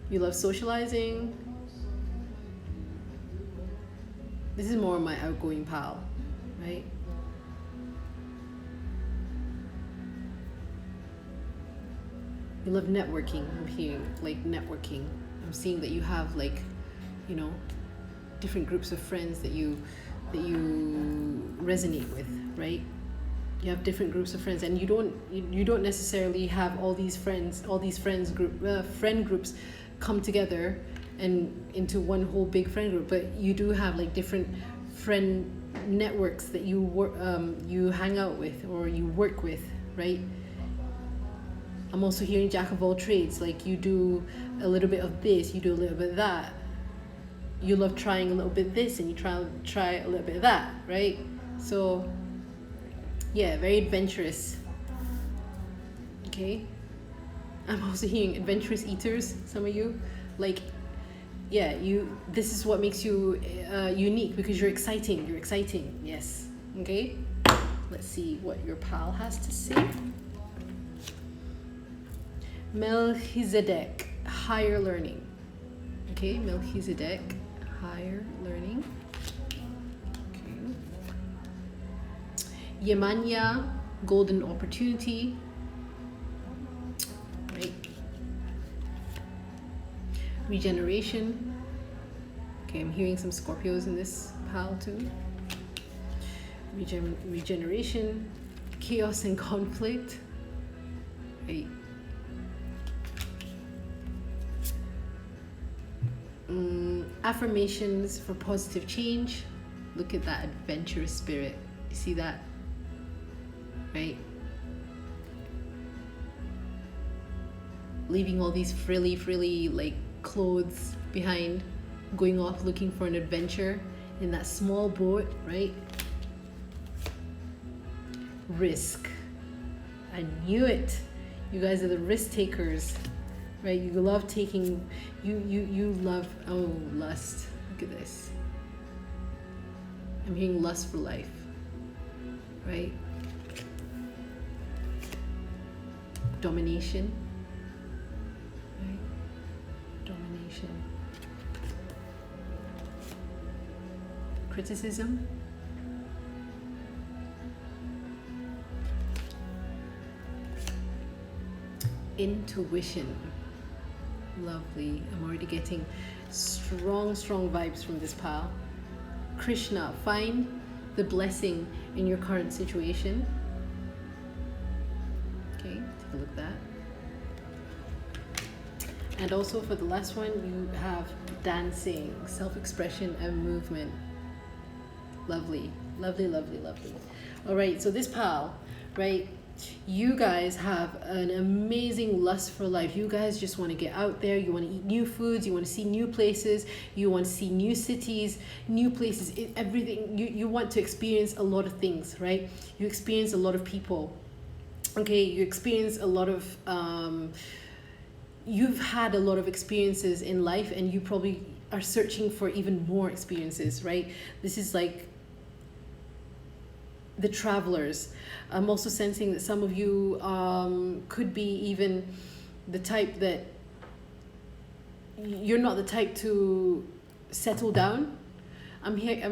You love socializing. This is more my outgoing pal, right? You love networking. I'm hearing like networking. I'm seeing that you have like, you know, different groups of friends that you resonate with, right? You have different groups of friends, and you don't necessarily have all these friend groups come together and into one whole big friend group, but you do have like different friend networks that you hang out with or you work with, right? I'm also hearing jack of all trades. Like, you do a little bit of this, you do a little bit of that. You love trying a little bit of this and you try a little bit of that, right? So yeah, very adventurous. Okay. I'm also hearing adventurous eaters, some of you. Like, yeah, this is what makes you unique, because you're exciting. You're exciting. Yes. Okay. Let's see what your pal has to say. Melchizedek, higher learning. Okay, Melchizedek, higher learning. Okay. Yemanya, golden opportunity. Right. Regeneration. Okay, I'm hearing some Scorpios in this pile too. Regeneration, chaos and conflict. Right. Affirmations for positive change. Look at that adventurous spirit. You see that? Right? Leaving all these frilly like clothes behind, going off looking for an adventure in that small boat, right? Risk. I knew it. You guys are the risk takers. Right, you love taking, you love, oh, lust. Look at this. I'm hearing lust for life, right? Domination, right? Domination. Criticism. Intuition. Lovely. I'm already getting strong vibes from this pal. Krishna, find the blessing in your current situation. Okay, take a look at that. And also for the last one, you have dancing, self-expression and movement. Lovely, lovely, lovely, lovely. All right, so this pal, right? You guys have an amazing lust for life. You guys just want to get out there. You want to eat new foods. You want to see new places. You want to see new cities, new places, everything. You want to experience a lot of things, right? You experience a lot of people. Okay, you experience a lot of, you've had a lot of experiences in life, and you probably are searching for even more experiences, right? This is like the travelers. I'm also sensing that some of you could be even the type that you're not the type to settle down. I'm hearing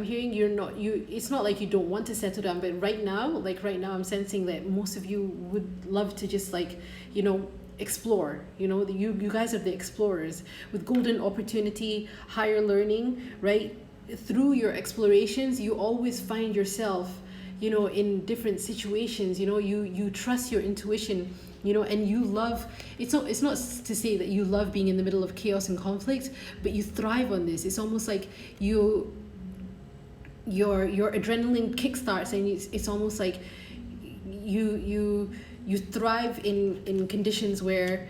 it's not like you don't want to settle down, but right now I'm sensing that most of you would love to just like, you know, explore. You know, you guys are the explorers with golden opportunity, higher learning, right? Through your explorations, you always find yourself, you know, in different situations. You know, you trust your intuition, you know, and you love, it's not to say that you love being in the middle of chaos and conflict, but you thrive on this. It's almost like your adrenaline kickstarts, and it's almost like you thrive in conditions where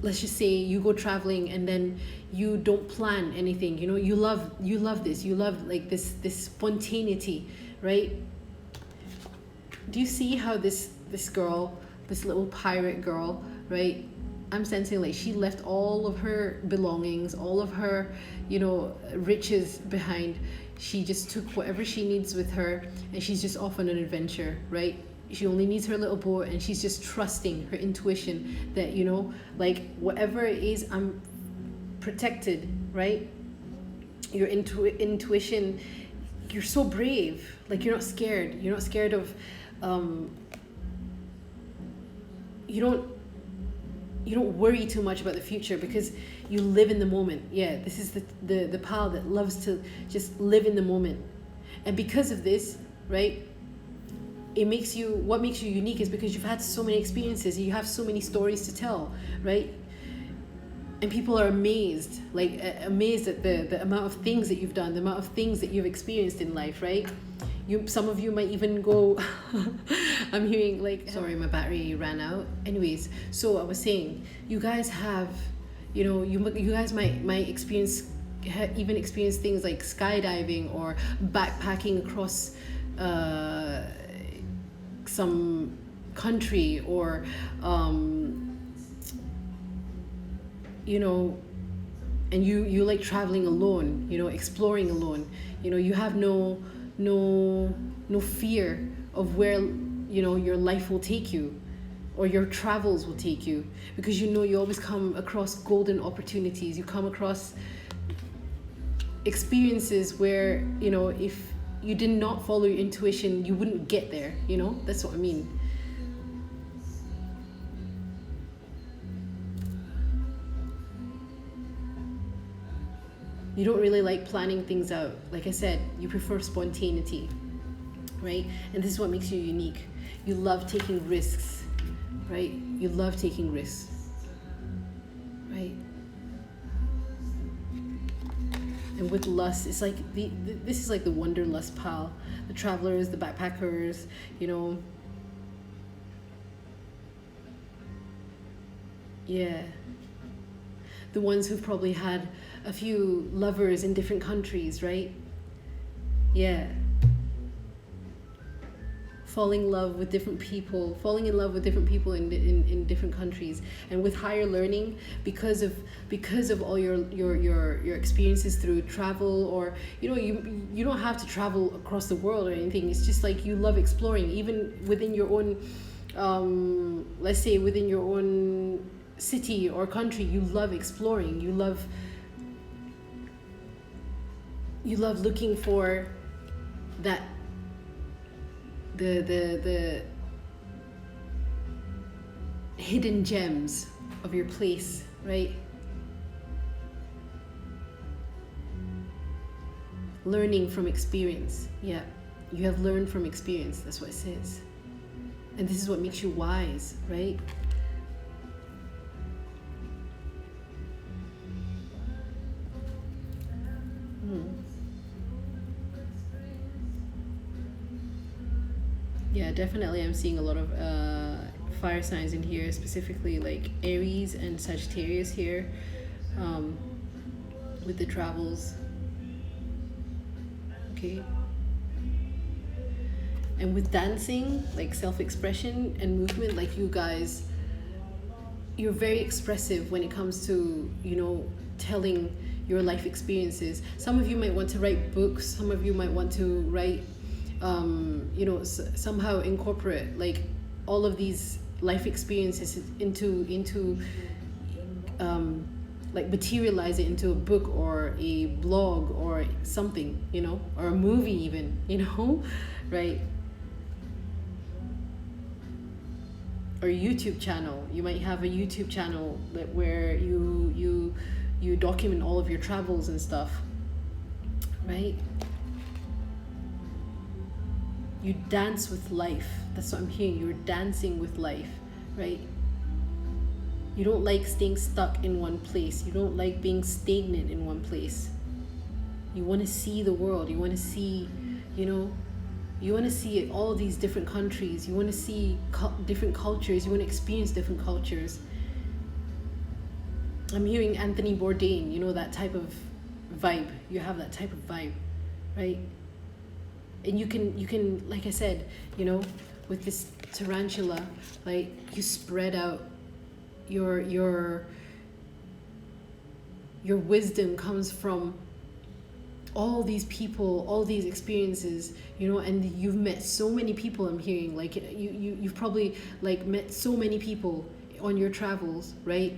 let's just say you go traveling and then you don't plan anything. You know, you love this. You love like this spontaneity, right? Do you see how this girl, this little pirate girl, right? I'm sensing like she left all of her belongings, all of her, you know, riches behind. She just took whatever she needs with her, and she's just off on an adventure, right? She only needs her little boat, and she's just trusting her intuition that, you know, like whatever it is, I'm protected, right? Your intuition, you're so brave. Like you're not scared. You're not scared of, you don't worry too much about the future because you live in the moment. Yeah, this is the pal that loves to just live in the moment. And because of this, right, what makes you unique is because you've had so many experiences, you have so many stories to tell, right? And people are amazed at the amount of things that you've done, the amount of things that you've experienced in life, right? Some of you might even go I'm hearing like, sorry, my battery ran out. Anyways, so I was saying, you guys have, you know, you guys might even experience things like skydiving or backpacking across some country, or you know, and you like traveling alone, you know, exploring alone. You know, you have no fear of where, you know, your life will take you or your travels will take you, because you know you always come across golden opportunities. You come across experiences where, you know, if you did not follow your intuition, you wouldn't get there. You know, that's what I mean. You don't really like planning things out. Like I said, you prefer spontaneity, right? And this is what makes you unique. You love taking risks, right? You love taking risks, right? And with lust, it's like this is like the wanderlust pal, the travelers, the backpackers, you know. Yeah. The ones who've probably had a few lovers in different countries, right? Yeah. Falling in love with different people in different countries. And with higher learning, because of all your experiences through travel, or, you know, you don't have to travel across the world or anything. It's just like you love exploring, even within your own, let's say within your own city or country. You love exploring. You love looking for that the hidden gems of your place, right? Learning from experience. Yeah, you have learned from experience. That's what it says. And this is what makes you wise, right? Yeah, definitely I'm seeing a lot of fire signs in here, specifically like Aries and Sagittarius here, with the travels. Okay. And with dancing, like self-expression and movement, like you guys, you're very expressive when it comes to, you know, telling your life experiences. Some of you might want to write books. Some of you might want to write, you know, somehow incorporate like all of these life experiences into like materialize it into a book or a blog or something, you know, or a movie even, you know, right? Or a YouTube channel. You might have a YouTube channel that where you document all of your travels and stuff, right? You dance with life. That's what I'm hearing. You're dancing with life, right? You don't like staying stuck in one place. You don't like being stagnant in one place. You want to see the world. You want to see, you know, you want to see all these different countries. You want to see different cultures. You want to experience different cultures. I'm hearing Anthony Bourdain, you know, that type of vibe. You have that type of vibe, right? And you can, like I said, you know, with this tarantula, like you spread out your wisdom comes from all these people, all these experiences, you know, and you've met so many people. I'm hearing like you've probably like met so many people on your travels, right?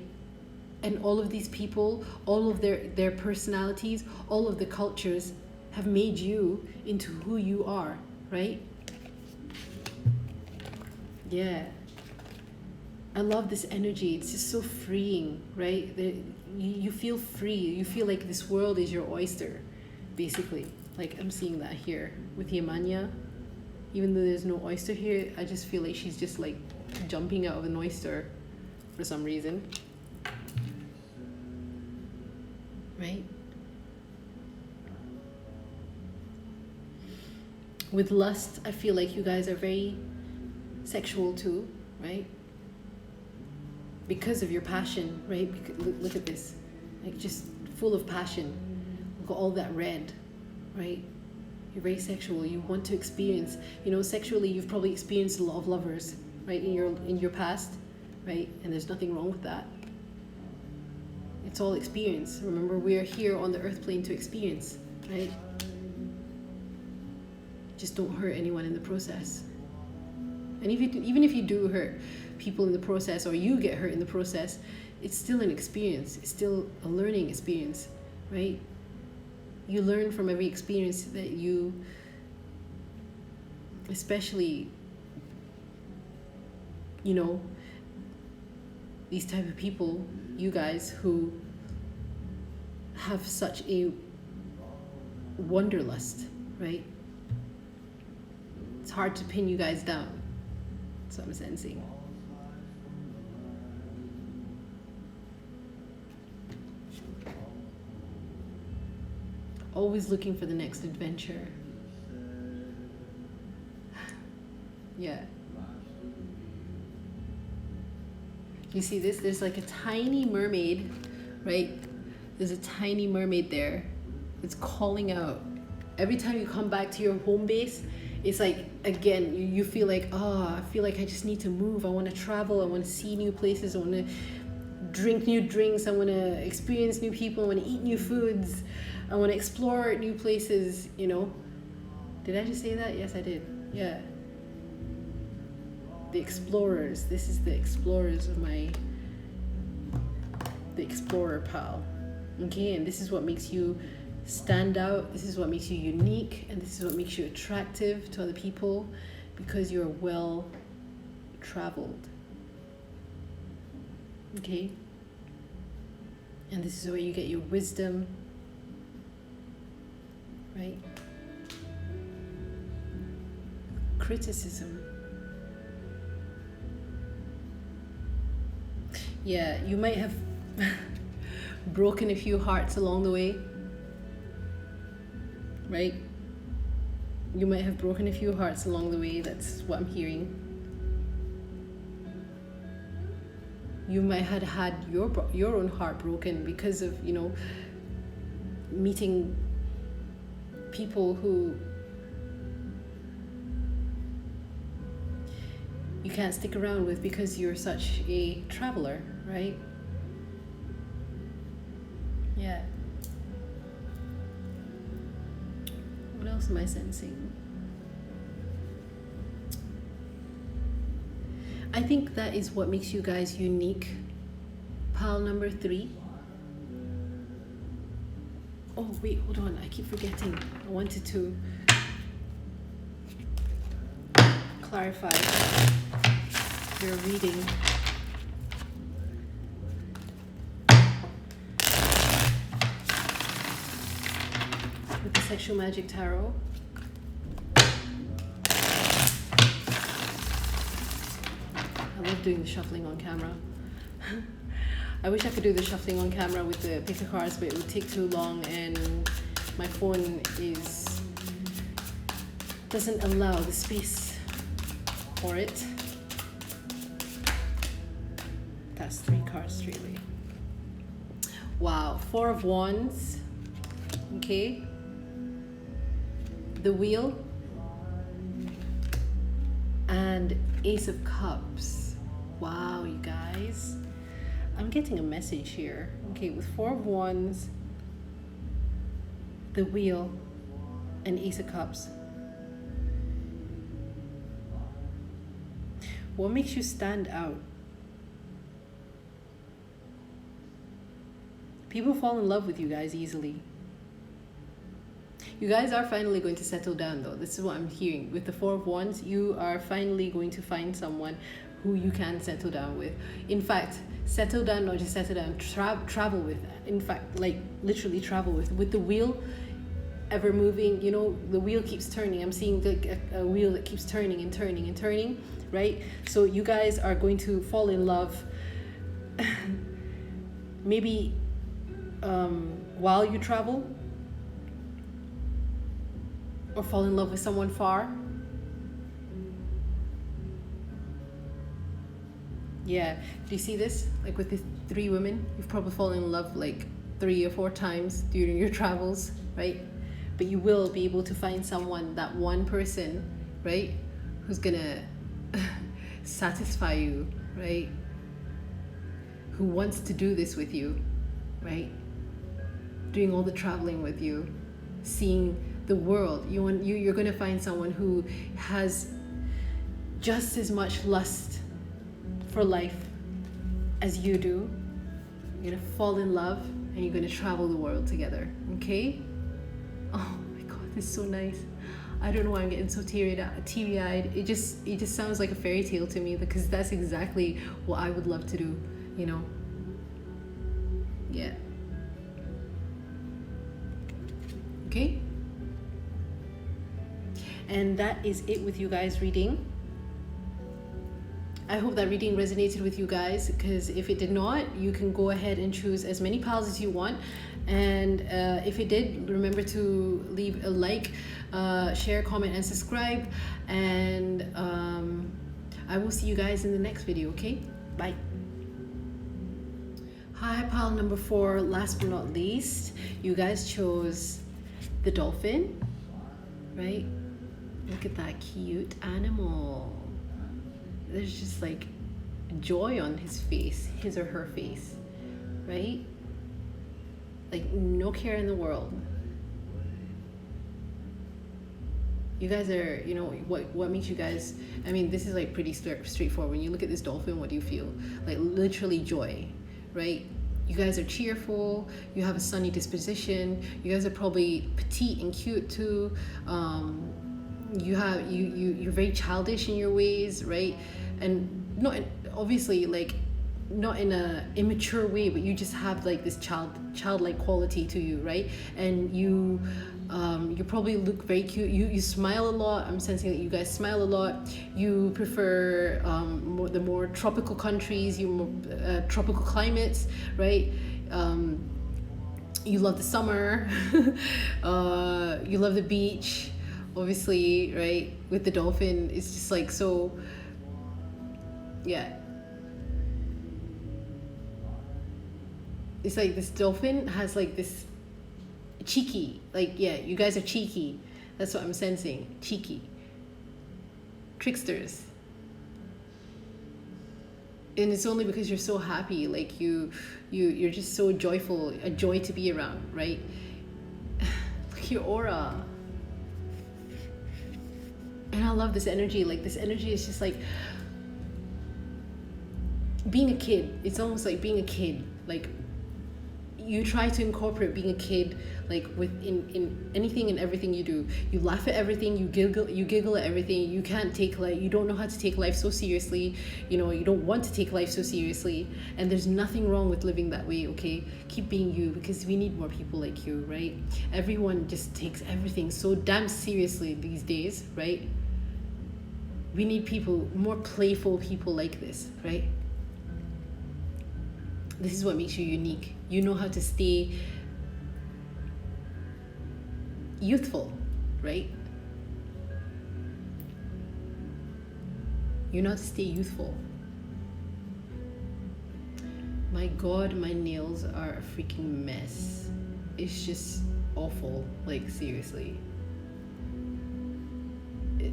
And all of these people, all of their personalities, all of the cultures have made you into who you are, right? Yeah. I love this energy. It's just so freeing, right? You feel free. You feel like this world is your oyster, basically. Like I'm seeing that here with Yemanya. Even though there's no oyster here, I just feel like she's just like jumping out of an oyster for some reason. Right? With lust, I feel like you guys are very sexual too, right? Because of your passion, right? Look at this, like just full of passion. Look at all that red, right? You're very sexual. You want to experience, you know, sexually. You've probably experienced a lot of lovers, right, in your past, right? And there's nothing wrong with that. It's all experience. Remember, we are here on the earth plane to experience, right? Just don't hurt anyone in the process. And even if you do hurt people in the process, or you get hurt in the process, it's still an experience. It's still a learning experience, right? You learn from every experience that you, especially, you know, these type of people, you guys who have such a wanderlust, right? It's hard to pin you guys down. That's what I'm sensing. Always looking for the next adventure. Yeah. You see this? There's like a tiny mermaid, right? There's a tiny mermaid there. It's calling out. Every time you come back to your home base, it's like, again, you feel like, I feel like I just need to move. I want to travel. I want to see new places. I want to drink new drinks. I want to experience new people. I want to eat new foods. I want to explore new places, you know. Did I just say that? Yes, I did. Yeah. The explorers. This is the explorers of the explorer pal. Okay, and this is what makes you stand out. This is what makes you unique, and this is what makes you attractive to other people, because you're well traveled. Okay? And this is where you get your wisdom, right? Criticism. Yeah, you might have broken a few hearts along the way, right? You might have broken a few hearts along the way. That's what I'm hearing. You might have had your own heart broken because of, you know, meeting people who you can't stick around with because you're such a traveler, right? Yeah. What else am I sensing? I think that is what makes you guys unique. Pile number 3. Oh wait, hold on, I keep forgetting. I wanted to clarify your reading. With the Sexual Magic Tarot. I love doing the shuffling on camera. I wish I could do the shuffling on camera with the pick of cards, but it would take too long, and my phone doesn't allow the space for it. That's 3 cards straight away. Wow, 4 of Wands. Okay. The Wheel. And Ace of Cups. Wow, you guys. I'm getting a message here. Okay, with 4 of Wands, the Wheel, and Ace of Cups. What makes you stand out? People fall in love with you guys easily. You guys are finally going to settle down though. This is what I'm hearing. With the 4 of Wands, you are finally going to find someone who you can settle down with. In fact, settle down, not just settle down, travel with. In fact, like literally travel with. With the Wheel ever moving, you know, the wheel keeps turning. I'm seeing a wheel that keeps turning and turning and turning, right? So you guys are going to fall in love maybe while you travel, or fall in love with someone far. Yeah, do you see this? Like with the 3 women, you've probably fallen in love like 3 or 4 times during your travels, right? But you will be able to find someone, that one person, right, who's gonna satisfy you, right? Who wants to do this with you, right? Doing all the traveling with you, seeing the world. You're gonna find someone who has just as much lust for life as you do. You're gonna fall in love and you're gonna travel the world together, okay? Oh my God, this is so nice. I don't know why I'm getting so teary-eyed. It just sounds like a fairy tale to me, because that's exactly what I would love to do, you know? Yeah. Okay? And that is it with you guys reading. I hope that reading resonated with you guys, because if it did not, you can go ahead and choose as many piles as you want. And if it did, remember to leave a like, share, comment, and subscribe. And I will see you guys in the next video, okay? Bye. Hi, pile number 4, last but not least. You guys chose the Dolphin, right? Look at that cute animal. There's just like joy on his face, his or her face, right? Like no care in the world. You guys are, you know, what makes you guys, I mean, this is like pretty straightforward. When you look at this dolphin, what do you feel? Like literally joy, right? You guys are cheerful, you have a sunny disposition, you guys are probably petite and cute too. You're very childish in your ways, right? And not obviously like not in a immature way, but you just have like this childlike quality to you, right? And you probably look very cute. You smile a lot. I'm sensing that you guys smile a lot. You prefer the more tropical countries, tropical climates, right? You love the summer. You love the beach, obviously, right? With the dolphin, it's just like so, yeah. It's like this dolphin has like this cheeky, like, yeah, you guys are cheeky. That's what I'm sensing. Cheeky. Tricksters. And it's only because you're so happy, like you're just so joyful, a joy to be around, right? Look at your aura. And I love this energy. Like this energy is just like being a kid. It's almost like being a kid. Like you try to incorporate being a kid, like in anything and everything you do. You laugh at everything, you giggle at everything. You can't take life, you don't know how to take life so seriously, you know, you don't want to take life so seriously, and there's nothing wrong with living that way. Okay, keep being you, because we need more people like you, right? Everyone just takes everything so damn seriously these days, right? We need people, more playful people like this, right? This is what makes you unique. You know how to stay youthful, right? You know how to stay youthful. My God, my nails are a freaking mess. It's just awful, like seriously. Oh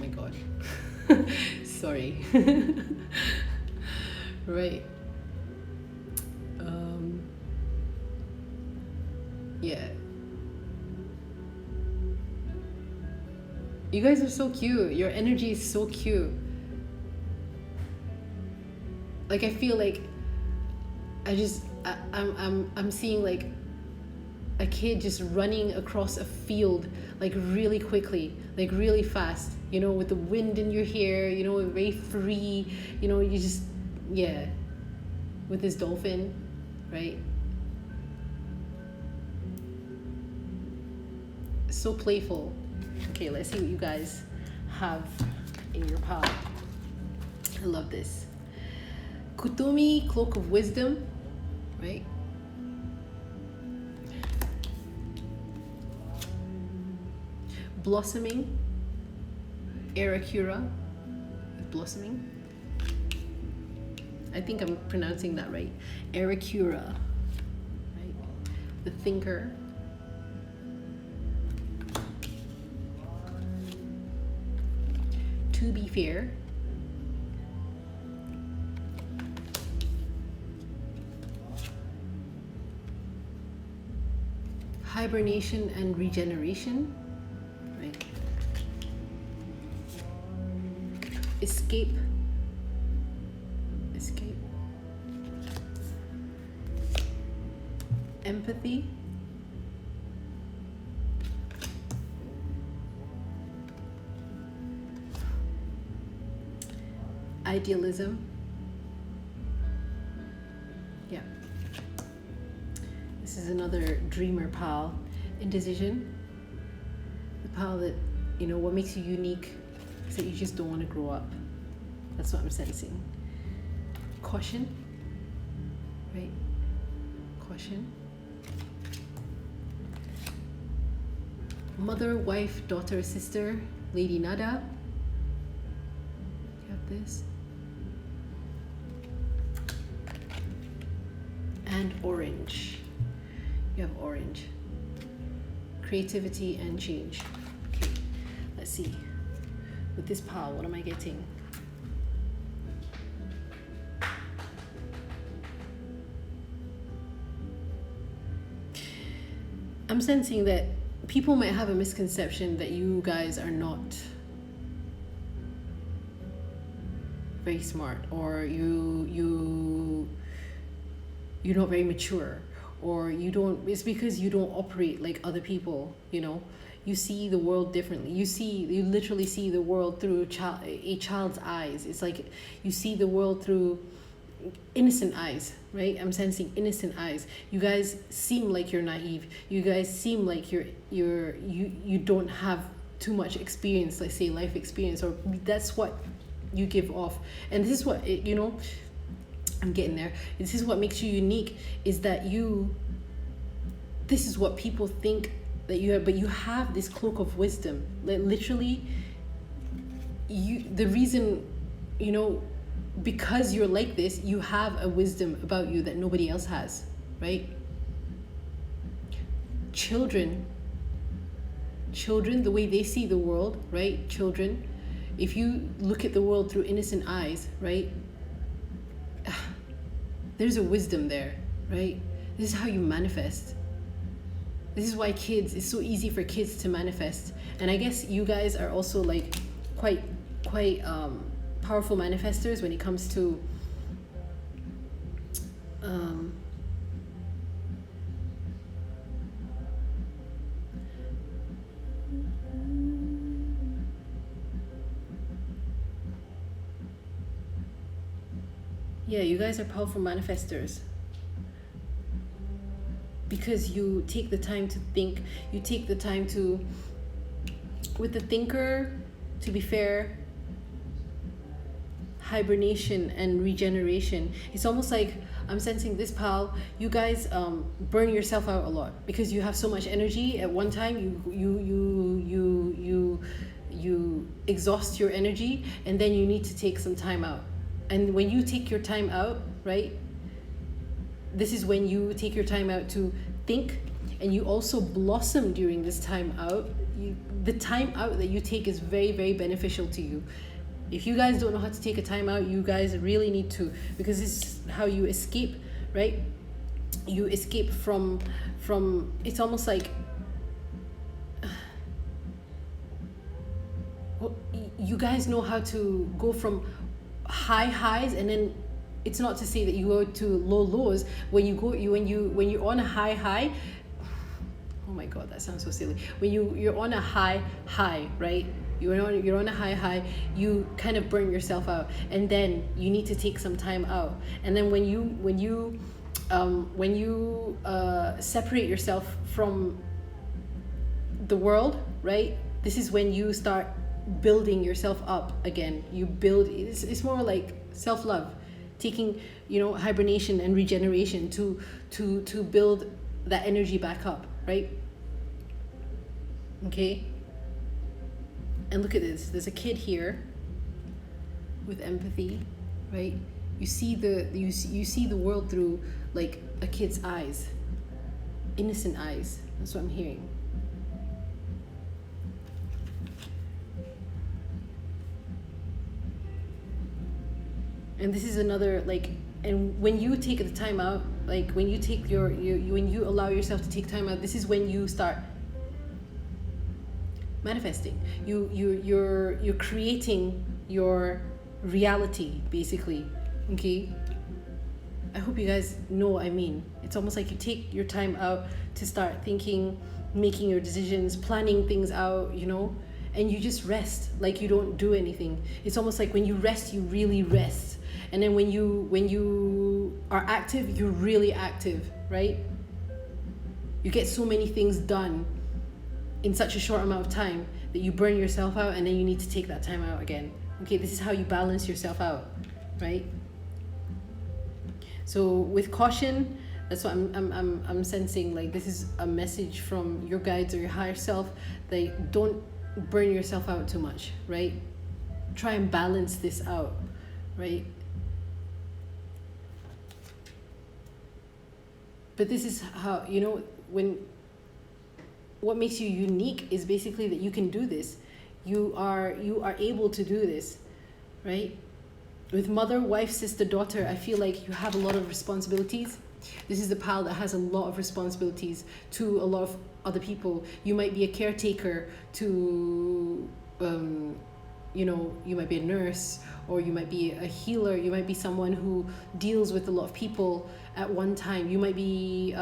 my God. Sorry. Right. Yeah. You guys are so cute. Your energy is so cute. Like, I feel like I'm seeing like a kid just running across a field, like really quickly, like really fast, you know, with the wind in your hair, you know, very free, you know, you just, yeah, with this dolphin, right? So playful. Okay, let's see what you guys have in your pile. I love this. Kutomi, cloak of wisdom, right? Blossoming, Arakura, blossoming. I think I'm pronouncing that right. Arakura, right? The thinker. To be fair. Hibernation and regeneration, right? Escape. Empathy. Idealism. Yeah. This is another dreamer pile. Indecision. The pile that, you know, what makes you unique is that you just don't want to grow up. That's what I'm sensing. Caution. Right? Caution. Mother, wife, daughter, sister, Lady Nada. You have this. And orange. You have orange. Creativity and change. Okay, let's see. With this pile, what am I getting? I'm sensing that people might have a misconception that you guys are not very smart, or you're not very mature, or you don't, it's because you don't operate like other people, you know. You see the world differently. You literally see the world through a child's eyes. It's like you see the world through innocent eyes, right? I'm sensing innocent eyes. You guys seem like you're naive. You guys seem like you don't have too much experience, let's say life experience, or that's what you give off. And this is what you know, I'm getting there. This is what makes you unique, is that this is what people think that you have, but you have this cloak of wisdom. Like literally, the reason, you know, because you're like this, you have a wisdom about you that nobody else has, right? Children, the way they see the world, right? Children, if you look at the world through innocent eyes, right? There's a wisdom there, right? This is how you manifest. This is why it's so easy for kids to manifest. And I guess you guys are also like quite powerful manifestors when it comes to Yeah, you guys are powerful manifestors. Because you take the time to think, you take the time to, with the thinker, to be fair, hibernation and regeneration, it's almost like I'm sensing this, pal, you guys burn yourself out a lot because you have so much energy at one time. You exhaust your energy, and then you need to take some time out. And when you take your time out, right, this is when you take your time out to think, and you also blossom during this time out. The time out that you take is very, very beneficial to you. If you guys don't know how to take a time out, you guys really need to, because this is how you escape, right? You escape from it's almost like you guys know how to go from high highs, and then it's not to say that you go to low lows. When you're on a high, oh my god, that sounds so silly. When you're on a high, right? You're on a high, you kind of burn yourself out, and then you need to take some time out. And then when you separate yourself from the world, right? This is when you start building yourself up again. You build. It's more like self-love, taking hibernation and regeneration to build that energy back up, right? Okay. And look at this. There's a kid here with empathy, right? You see the world through like a kid's eyes, innocent eyes. That's what I'm hearing. And this is another and when you take the time out, like when you take when you allow yourself to take time out, this is when you start manifesting. You're creating your reality, basically. Okay, I hope you guys know what I mean. It's almost like you take your time out to start thinking, making your decisions, planning things out, and you just rest. Like you don't do anything. It's almost like when you rest, you really rest. And then when you are active, you're really active, right? You get so many things done in such a short amount of time that you burn yourself out, and then you need to take that time out again. Okay, this is how you balance yourself out, right? So with caution, that's what I'm sensing. Like this is a message from your guides or your higher self. That don't burn yourself out too much, right? Try and balance this out, right? But this is how, what makes you unique is basically that you can do this. You are able to do this, right? With mother, wife, sister, daughter, I feel like you have a lot of responsibilities. This is the pal that has a lot of responsibilities to a lot of other people. You might be a caretaker to, you might be a nurse, or you might be a healer. You might be someone who deals with a lot of people at one time. You might be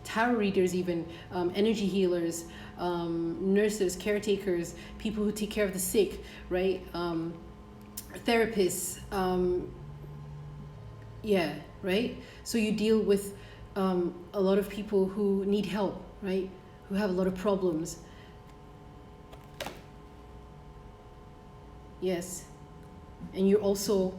tarot readers, even energy healers, nurses, caretakers, people who take care of the sick, right? Therapists, right? So you deal with a lot of people who need help, right? Who have a lot of problems. Yes. And you're also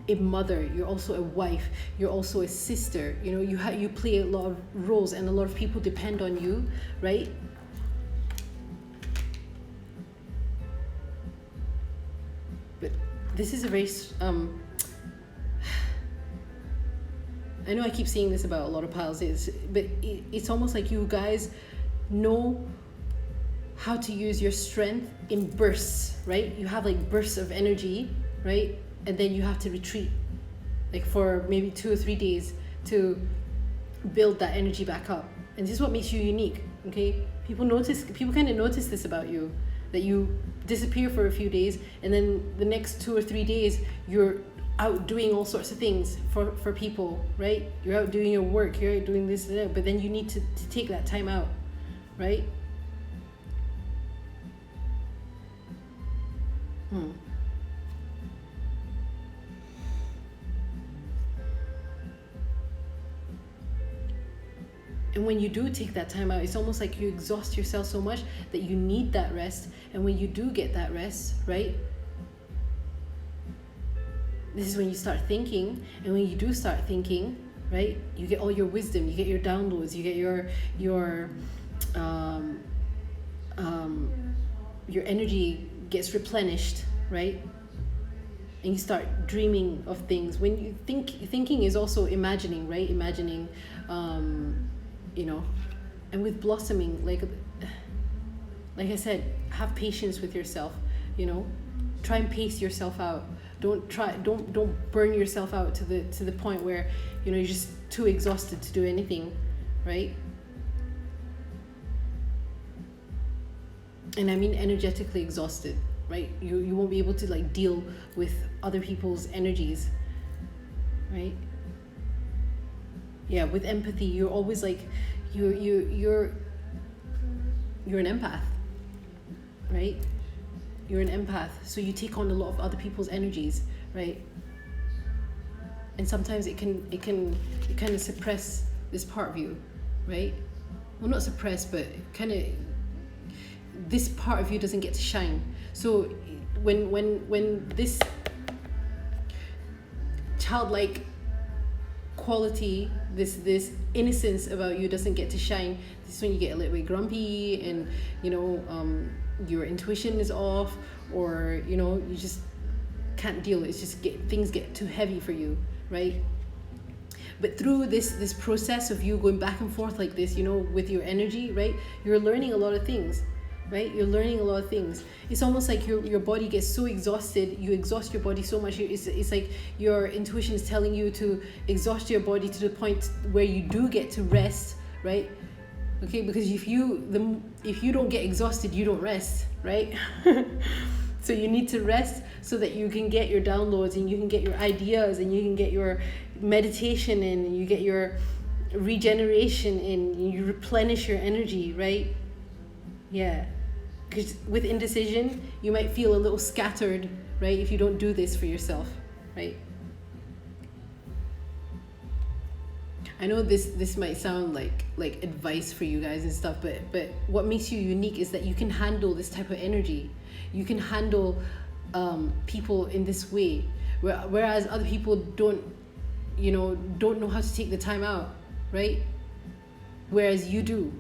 a mother, you're also a wife, you're also a sister. You play a lot of roles, and a lot of people depend on you, right? But this is a very I know I keep saying this about a lot of piles, but it's almost like you guys know how to use your strength in bursts, right? You have like bursts of energy, right? And then you have to retreat like for maybe 2 or 3 days to build that energy back up. And this is what makes you unique, okay? People kind of notice this about you, that you disappear for a few days, and then the next 2 or 3 days you're out doing all sorts of things for people, right? You're out doing your work, you're out doing this and that, but then you need to take that time out, right? And when you do take that time out, it's almost like you exhaust yourself so much that you need that rest. And when you do get that rest, right, this is when you start thinking. And when you do start thinking, right, you get all your wisdom, you get your downloads, you get your energy gets replenished, right? And you start dreaming of things. When you thinking is also imagining, right? Imagining, you know, and with blossoming, like I said, have patience with yourself, you know, try and pace yourself out. Don't burn yourself out to the point where, you know, you're just too exhausted to do anything, right? And I mean energetically exhausted, right? You won't be able to like deal with other people's energies, right? Yeah, with empathy, you're always like you're an empath, right? You're an empath, so you take on a lot of other people's energies, right? And sometimes it can kind of suppress this part of you, right? Well, not suppress, but kind of this part of you doesn't get to shine. So when this childlike quality, this innocence about you doesn't get to shine, this is when you get a little bit grumpy, and you know, your intuition is off, or you know, you just can't deal. It's just things get too heavy for you, right? But through this process of you going back and forth like this, you know, with your energy, right, you're learning a lot of things, right? You're learning a lot of things. It's almost like your body gets so exhausted, you exhaust your body so much, it's like your intuition is telling you to exhaust your body to the point where you do get to rest, right? Okay, because if you don't get exhausted, you don't rest, right? So you need to rest so that you can get your downloads, and you can get your ideas, and you can get your meditation in, and you get your regeneration in, and you replenish your energy, right? Yeah, because with indecision, you might feel a little scattered, right, if you don't do this for yourself, right? I know this might sound like advice for you guys and stuff, but what makes you unique is that you can handle this type of energy. You can handle people in this way, whereas other people don't know how to take the time out, right? Whereas you do.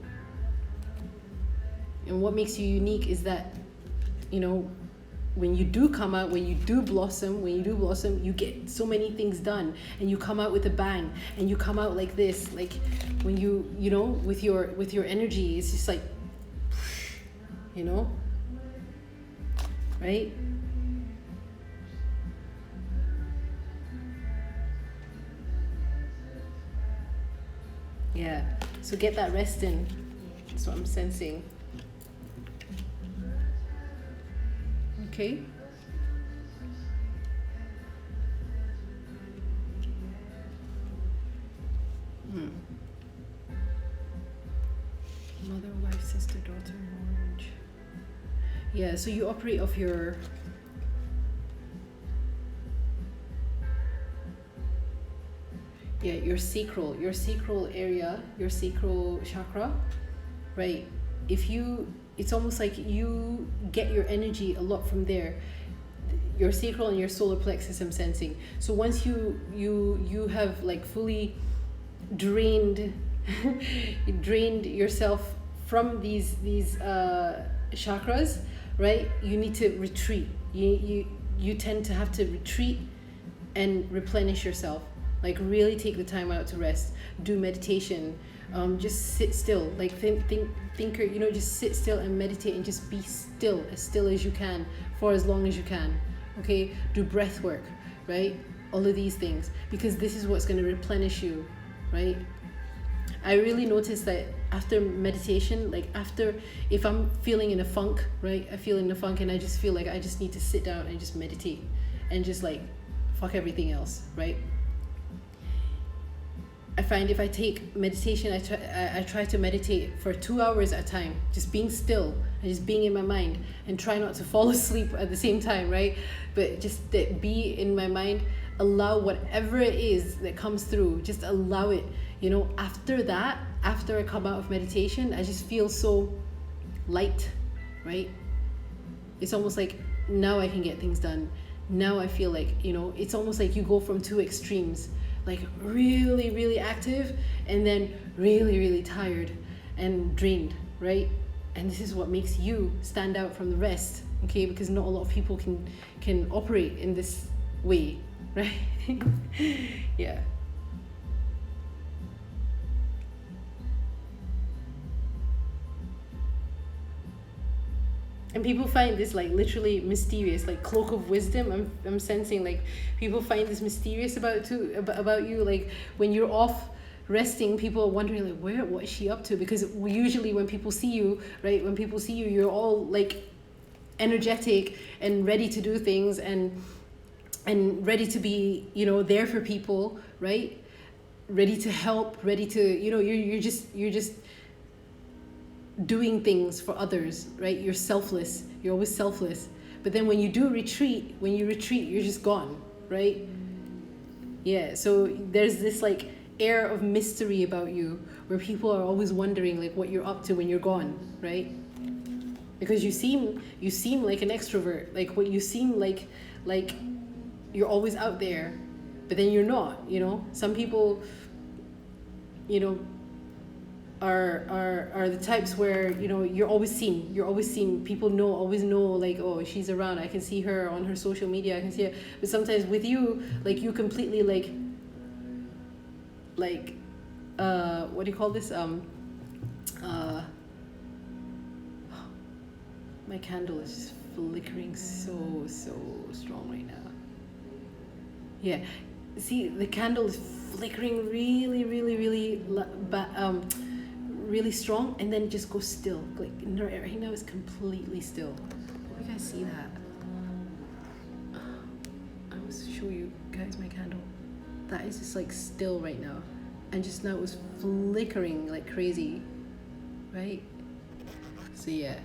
And what makes you unique is that, you know, when you do come out, when you do blossom, you get so many things done, and you come out with a bang, and you come out like this, like when you know, with your energy, it's just like, you know, right? Yeah, so get that rest in. That's what I'm sensing. Okay. Mother, wife, sister, daughter, orange. Yeah, so you operate off your sacral area, your sacral chakra, right? It's almost like you get your energy a lot from there, your sacral and your solar plexus, I'm sensing. So once you have like fully drained yourself from these chakras, right, you need to retreat. You tend to have to retreat and replenish yourself, like really take the time out to rest, do meditation, just sit still, like thinker, you know, just sit still and meditate, and just be still as you can for as long as you can. Okay, do breath work, right? All of these things, because this is what's going to replenish you, right? I really noticed that after meditation, like if I'm feeling in a funk, right, I feel in a funk, and I just feel like I just need to sit down and just meditate and just like fuck everything else, right? I find if I take meditation, I try to meditate for 2 hours at a time, just being still and just being in my mind, and try not to fall asleep at the same time, right? But just be in my mind, allow whatever it is that comes through, just allow it, you know. After that, after I come out of meditation, I just feel so light, right? It's almost like now I can get things done. Now I feel like, you know, it's almost like you go from two extremes, like really, really active and then really, really tired and drained, right? And this is what makes you stand out from the rest, okay? Because not a lot of people can operate in this way, right? Yeah. And people find this like literally mysterious, like cloak of wisdom. I'm sensing like people find this mysterious about you. Like when you're off resting, people are wondering like, what is she up to? Because usually when people see you, right, when people see you, you're all like energetic and ready to do things and ready to be, you know, there for people, right? Ready to help, ready to, you know, you're just doing things for others, right? You're selfless. You're always selfless. But then when you retreat, you're just gone, right? Yeah. So there's this like air of mystery about you where people are always wondering like what you're up to when you're gone, right? Because you seem like an extrovert, like what you seem like you're always out there, but then you're not, you know? Some people, you know, are the types where, you know, you're always seen. People always know like, oh, she's around, I can see her on her social media, I can see her. But sometimes with you, like you completely like what do you call this, my candle is just flickering so strong right now. Yeah, see, the candle is flickering really really strong, and then it just goes still. Like right now it's completely still. Hope you guys see that. I will show you guys my candle. That is just like still right now, and just now it was flickering like crazy, right? So yeah.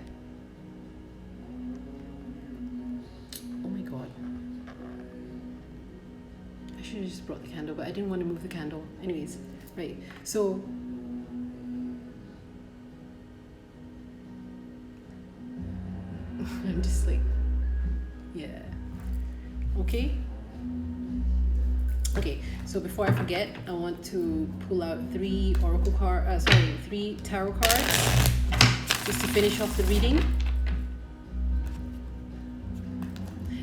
Oh my god, I should have just brought the candle, but I didn't want to move the candle anyways, right? So I'm just like, yeah, okay, so before I forget, I want to pull out three tarot cards just to finish off the reading.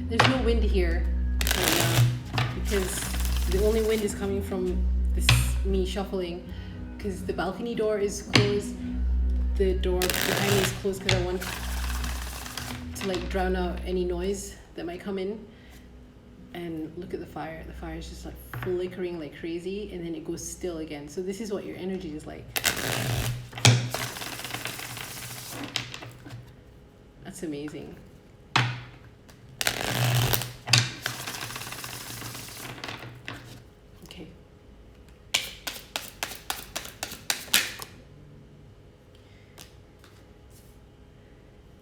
There's no wind here right now because the only wind is coming from this me shuffling, because the balcony door is closed, the door behind me is closed because I want to like drown out any noise that might come in. And look at the fire. The fire is just like flickering like crazy, and then it goes still again. So this is what your energy is like. That's amazing. Okay.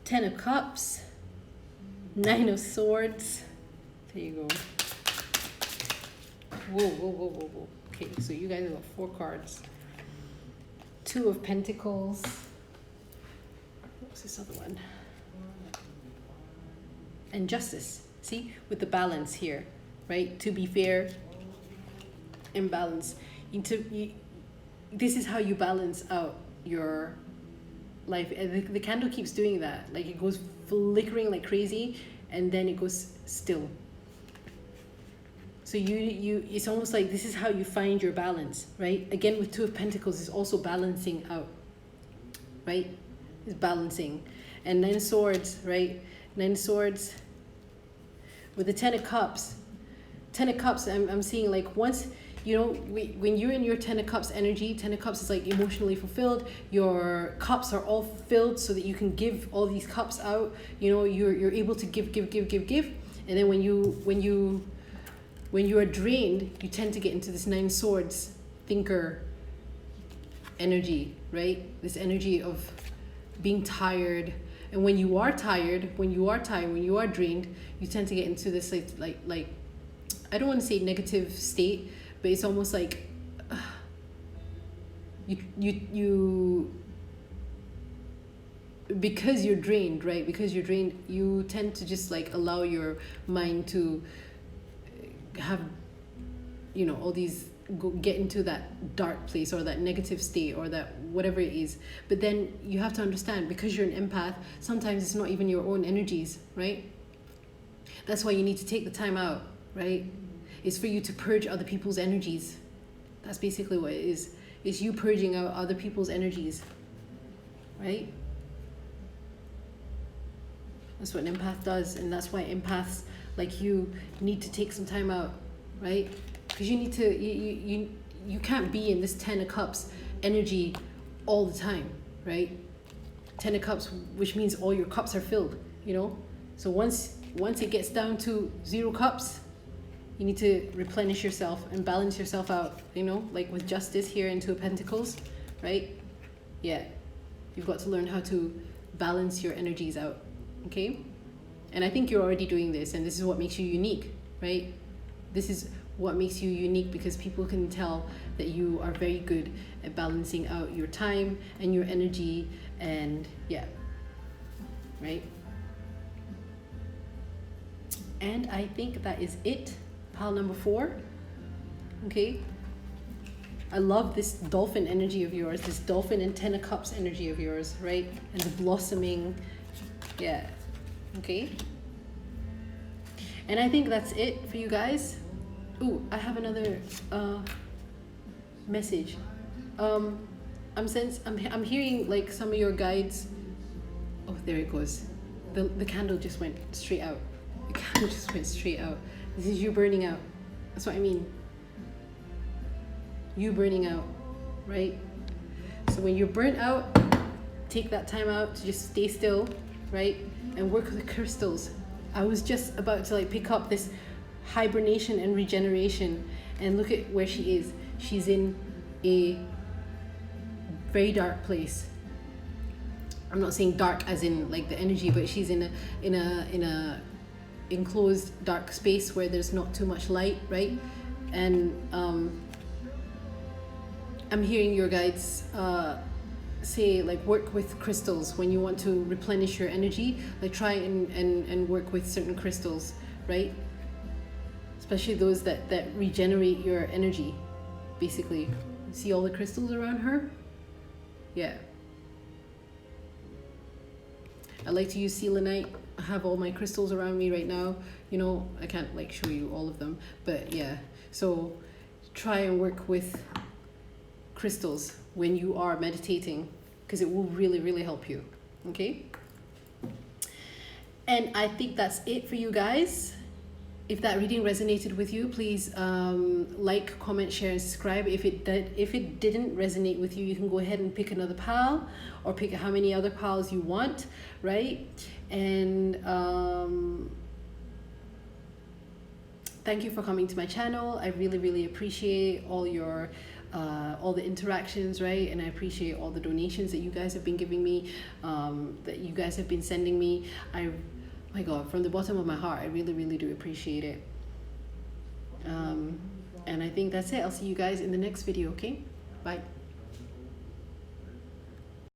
Ten of Cups, Nine of Swords. There you go. Whoa. Okay, so you guys have got 4 cards. 2 of Pentacles. What's this other one? And Justice. See, with the balance here, right? To be fair and balance. This is how you balance out your life. The candle keeps doing that. Like it goes flickering like crazy, and then it goes still. So it's almost like this is how you find your balance, right? Again, with 2 of Pentacles, it's also balancing out, right? It's balancing. And 9 of Swords, right? 9 of Swords. With the 10 of Cups. 10 of Cups, I'm seeing like once, you know, when you're in your 10 of Cups energy, 10 of Cups is like emotionally fulfilled. Your cups are all filled so that you can give all these cups out. You know, you're able to give. And then when you are drained, you tend to get into this 9 Swords thinker energy, right? This energy of being tired. And when you are tired, when you are drained, you tend to get into this like I don't want to say negative state, but it's almost like you because you're drained, right? Because you're drained, you tend to just like allow your mind to have, you know, all these get into that dark place or that negative state or that whatever it is. But then you have to understand, because you're an empath, sometimes it's not even your own energies, right? That's why you need to take the time out, right? It's for you to purge other people's energies. That's basically what it is. It's you purging out other people's energies, right? That's what an empath does, and that's why empaths like you need to take some time out, right? Because you need to, you can't be in this 10 of Cups energy all the time, right? 10 of Cups, which means all your cups are filled, you know? So once it gets down to 0 cups, you need to replenish yourself and balance yourself out, you know? Like with Justice here in 2 of Pentacles, right? Yeah, you've got to learn how to balance your energies out, okay? And I think you're already doing this, and this is what makes you unique, right? This is what makes you unique, because people can tell that you are very good at balancing out your time and your energy, and yeah, right? And I think that is it, pile number 4, okay? I love this Dolphin energy of yours, this Dolphin and 10 of Cups energy of yours, right? And the blossoming, yeah, okay? And I think that's it for you guys. Ooh, I have another message. I'm hearing like some of your guides. Oh, there it goes. The candle just went straight out. The candle just went straight out. This is you burning out. That's what I mean. You burning out, right? So when you're burnt out, take that time out to just stay still, right? And work with the crystals. I was just about to like pick up this hibernation and regeneration, and look at where she is. She's in a very dark place. I'm not saying dark as in like the energy, but she's in a enclosed dark space where there's not too much light, right? And I'm hearing your guides say like work with crystals when you want to replenish your energy. Like try and work with certain crystals, right? Especially those that regenerate your energy, basically. See all the crystals around her? Yeah. I like to use selenite. I have all my crystals around me right now. You know, I can't like show you all of them, but yeah. So try and work with crystals when you are meditating, because it will really, really help you, okay? And I think that's it for you guys. If that reading resonated with you, please like, comment, share, and subscribe. If it didn't resonate with you, you can go ahead and pick another pile, or pick how many other piles you want, right? And thank you for coming to my channel. I really, really appreciate all your all the interactions, right? And I appreciate all the donations that you guys have been giving me, that you guys have been sending me. My God, from the bottom of my heart, I really, really do appreciate it. And I think that's it. I'll see you guys in the next video, okay? Bye.